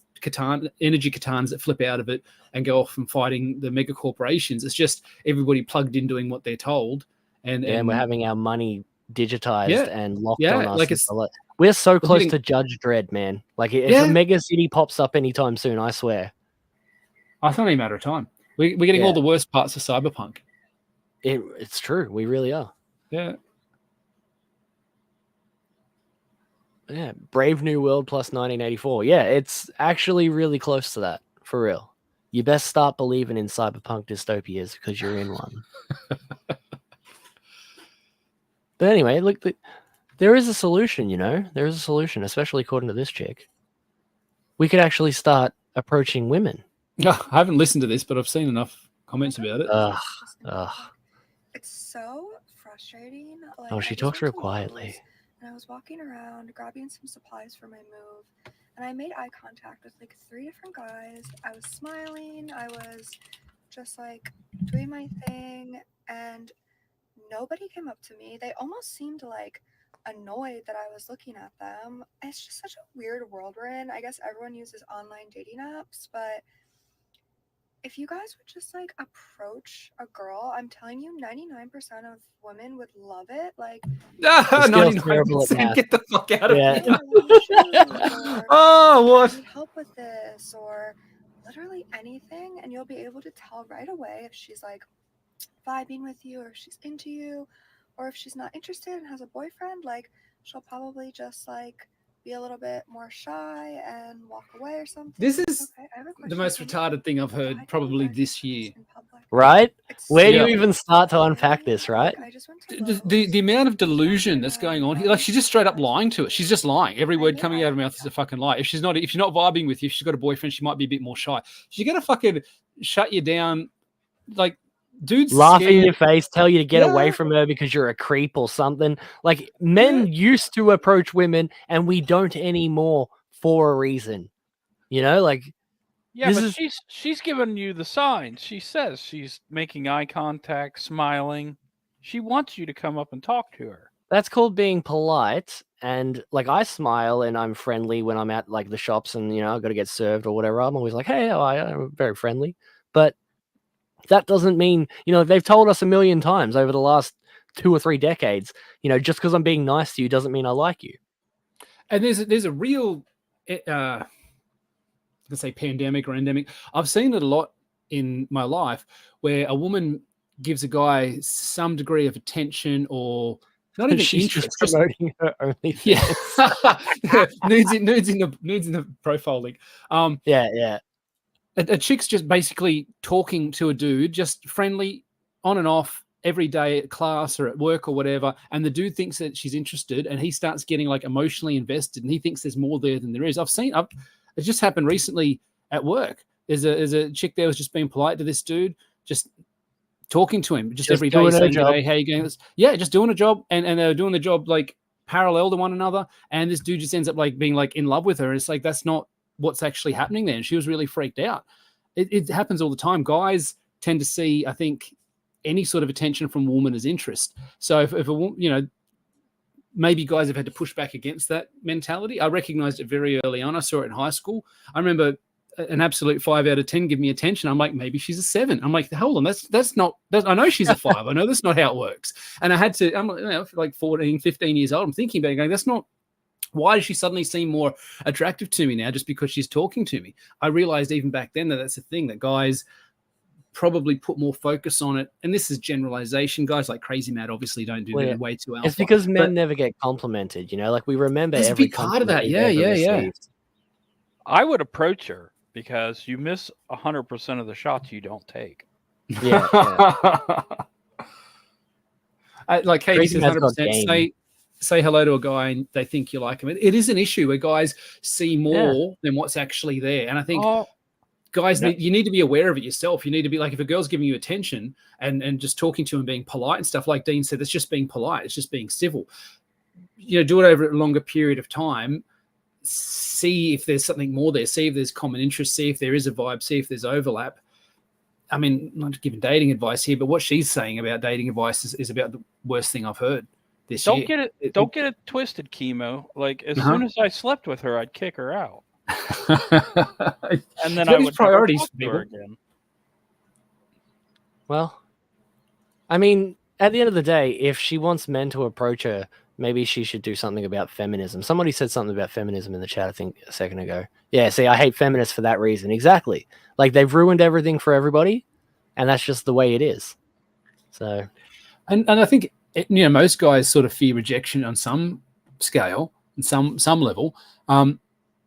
energy katans that flip out of it and go off and fighting the mega corporations. It's just everybody plugged in doing what they're told. And we're having our money digitized and locked on us. Like we're so close to Judge Dredd, man. Like if a mega city pops up anytime soon, I swear. It's only a matter of time. We're getting all the worst parts of cyberpunk. It's true. We really are. Yeah. Yeah. Brave New World plus 1984. Yeah, it's actually really close to that. For real. You best start believing in cyberpunk dystopias because you're in one. But anyway, look, there is a solution, There is a solution, especially according to this chick. We could actually start approaching women. I haven't listened to this, but I've seen enough comments about it. It's so frustrating. Like, she talks real quietly. And I was walking around grabbing some supplies for my move, and I made eye contact with like 3 different guys. I was smiling. I was just like doing my thing, and nobody came up to me. They almost seemed like annoyed that I was looking at them. It's just such a weird world we're in. I guess everyone uses online dating apps, but if you guys would just like approach a girl, I'm telling you, 99% of women would love it. Like, 99%, get the fuck out of here. What? I need help with this, or literally anything, and you'll be able to tell right away if she's like vibing with you, or if she's into you, or if she's not interested and has a boyfriend. Like, she'll probably just like be a little bit more shy and walk away or something. This is the most retarded thing I've heard probably this year. Right? Where do you even start to unpack this, right? The amount of delusion that's going on here, like she's just straight up lying to it. She's just lying. Every word coming out of her mouth is a fucking lie. If you're not vibing with you, if she's got a boyfriend, she might be a bit more shy. She's gonna fucking shut you down, like dudes laugh in your face, tell you to get away from her because you're a creep or something. Like men used to approach women and we don't anymore for a reason. Like Yeah, This but is she's giving you the signs. She says she's making eye contact, smiling. She wants you to come up and talk to her. that's called being polite. And like I smile and I'm friendly when I'm at like the shops and I've got to get served or whatever. I'm always like, hey, how are you? I'm very friendly. But that doesn't mean, they've told us a million times over the last 2 or 3 decades, just because I'm being nice to you doesn't mean I like you. And there's a real let's say pandemic or endemic. I've seen it a lot in my life where a woman gives a guy some degree of attention or not even She's interest, just promoting her only. yeah, nudes in the profile link. Yeah. A chick's just basically talking to a dude, just friendly, on and off every day at class or at work or whatever, and the dude thinks that she's interested, and he starts getting like emotionally invested, and he thinks there's more there than there is. It just happened recently at work. There's a chick there was just being polite to this dude, just talking to him just every day, doing her saying, job. "Hey, how you going?" Yeah, just doing a job, and they're doing the job like parallel to one another, and this dude just ends up like being like in love with her. It's like that's not what's actually happening there, and she was really freaked out. It happens all the time. Guys tend to see, I think, any sort of attention from a woman as interest. So if a woman, maybe guys have had to push back against that mentality. I recognized it very early on. I saw it in high school. I remember an absolute 5 out of 10 give me attention. I'm like, maybe she's a 7. I'm like, hold on, that's not. I know she's a 5. I know that's not how it works. And I had to. I'm like 14, 15 years old. I'm thinking about it, going, that's not. Why does she suddenly seem more attractive to me now just because she's talking to me? I realized even back then that that's a thing, that guys probably put more focus on it. And this is generalization. Guys like Crazy Matt obviously don't do that. They're way too alpha. It's because men never get complimented, like we remember There's a every big part of that. compliment we've ever Yeah. received. I would approach her because you miss 100% of the shots you don't take. Yeah. Like Katie Crazy says, Matt's got 100%. game. Say hello to a guy and they think you like him. It is an issue where guys see more than what's actually there. And I think guys, you need to be aware of it yourself. You need to be like, if a girl's giving you attention and just talking to him, being polite and stuff, like Dean said, it's just being polite. It's just being civil. Do it over a longer period of time. See if there's something more there. See if there's common interest. See if there is a vibe. See if there's overlap. I mean, not giving dating advice here, but what she's saying about dating advice is about the worst thing I've heard. Don't get it twisted, Chemo. Like as soon as I slept with her, I'd kick her out, and then I would priorities talk to her again. Well, I mean, at the end of the day, if she wants men to approach her, maybe she should do something about feminism. Somebody said something about feminism in the chat, I think, a second ago. Yeah, see, I hate feminists for that reason. Exactly. Like they've ruined everything for everybody, and that's just the way it is. So, and I think most guys sort of fear rejection on some scale and some level.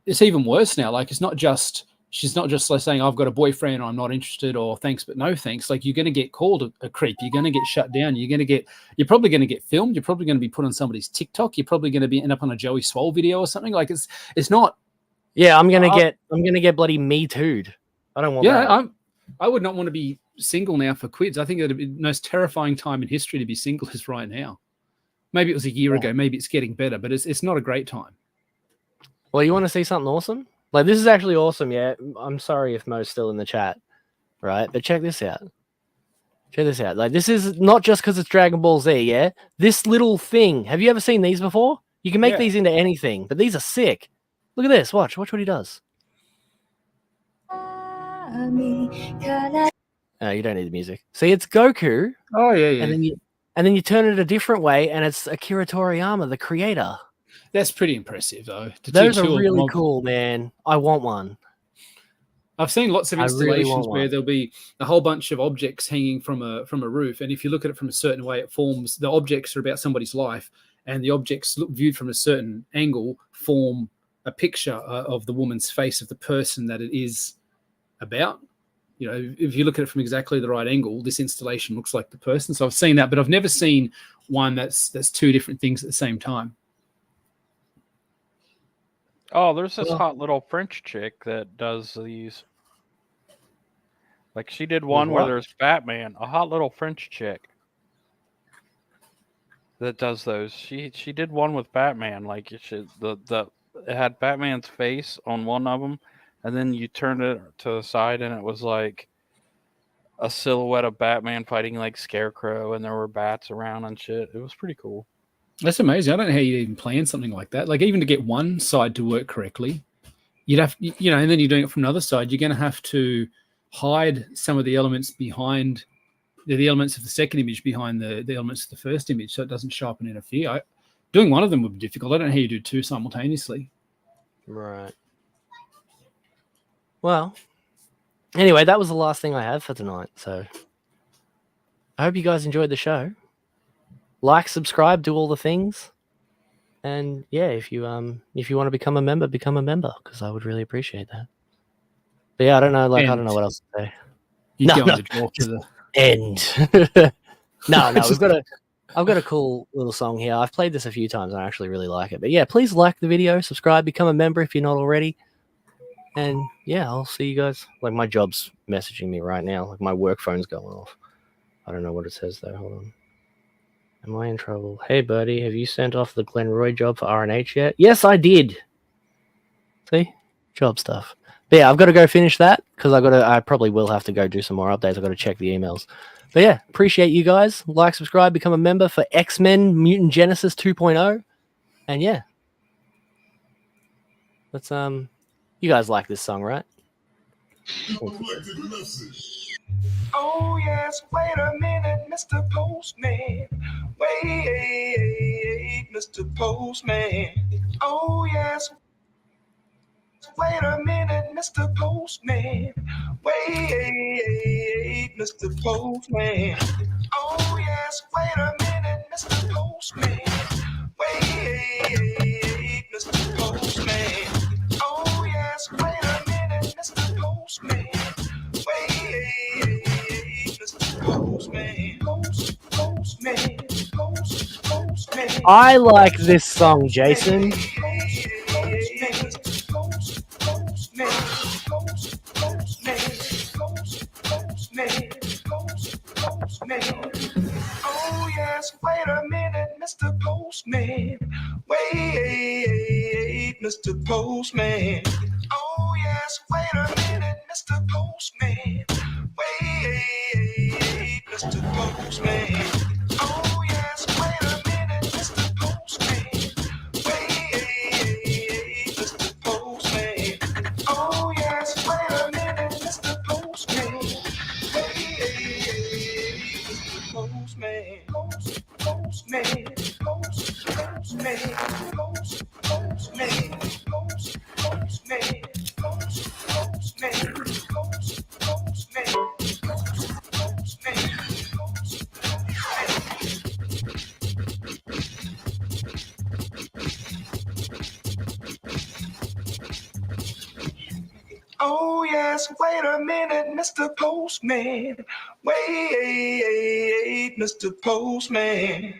It's even worse now. Like she's not just like saying I've got a boyfriend, or I'm not interested, or thanks but no thanks. Like you're going to get called a creep. You're going to get shut down. You're probably going to get filmed. You're probably going to be put on somebody's TikTok. You're probably going to end up on a Joey Swole video or something. Like it's not. Yeah, I'm gonna get bloody Me Too'd. I don't want that. I would not want to be single now for quids. I think it'd be the most terrifying time in history to be single is right now. Maybe it was a year ago. Maybe it's getting better, but it's not a great time. Well, you want to see something awesome? Like this is actually awesome. Yeah, I'm sorry if Mo's still in the chat, right? But check this out. Check this out. Like this is not just because it's Dragon Ball Z. Yeah, this little thing. Have you ever seen these before? You can make these into anything, but these are sick. Look at this. Watch what he does. You don't need the music. See, it's Goku. Oh yeah. And then you turn it a different way, and it's Akira Toriyama, the creator. That's pretty impressive, though. Those are really cool, man. I want one. I've seen lots of installations where there'll be a whole bunch of objects hanging from a roof, and if you look at it from a certain way, it forms. The objects are about somebody's life, and the objects viewed from a certain angle form a picture of the woman's face, of the person that it is about. If you look at it from exactly the right angle, this installation looks like the person. So I've seen that, but I've never seen one that's two different things at the same time. Oh, there's this hot little French chick that does these. Like she did one where there's Batman, a hot little French chick that does those. She did one with Batman. Like it had Batman's face on one of them, and then you turned it to the side, and it was like a silhouette of Batman fighting like Scarecrow, and there were bats around and shit. It was pretty cool. That's amazing. I don't know how you even plan something like that. Like even to get one side to work correctly, you'd have, and then you're doing it from another side. You're going to have to hide some of the elements behind the elements of the second image behind the elements of the first image, so it doesn't show up and interfere. Doing one of them would be difficult. I don't know how you do two simultaneously. Right. Well, anyway, that was the last thing I have for tonight. So I hope you guys enjoyed the show. Like, subscribe, do all the things. And yeah, if you want to become a member, because I would really appreciate that. But yeah, I don't know what else to say. You No, go no, on the draw for the end. no, I've got a cool little song here. I've played this a few times and I actually really like it. But yeah, please like the video, subscribe, become a member if you're not already. And yeah, I'll see you guys. Like my job's messaging me right now. Like my work phone's going off. I don't know what it says though. Hold on. Am I in trouble? Hey buddy, have you sent off the Glenroy job for RNH yet? Yes, I did. See? Job stuff. But yeah, I've got to go finish that because I probably will have to go do some more updates. I've got to check the emails. But yeah, appreciate you guys. Like, subscribe, become a member for X-Men Mutant Genesis 2.0. And yeah. Let's you guys like this song, right? Oh yes, wait a minute, Mr. Postman. Wait, Mr. Postman. Oh yes, wait a minute, Mr. Postman. Wait, Mr. Postman. Oh yes, wait a minute, Mr. Postman. Wait, Mr. Postman. Oh yes, wait a minute, Mr. Postman. Wait, Mr. Postman. Postman. I like this song, Jason. Oh yes, wait a minute, Mr. Postman. Wait, Mr. Postman. Oh yes, wait a minute, Mr. Postman. Wait, Mr. Postman. Oh yes, wait a minute, Mr. Postman. Wait, Mr. Postman. Oh yes, wait a minute, Mr. Postman. Postman, postman, postman, postman, oh yes, wait a minute, Mr. Postman. Wait, Mr. Postman.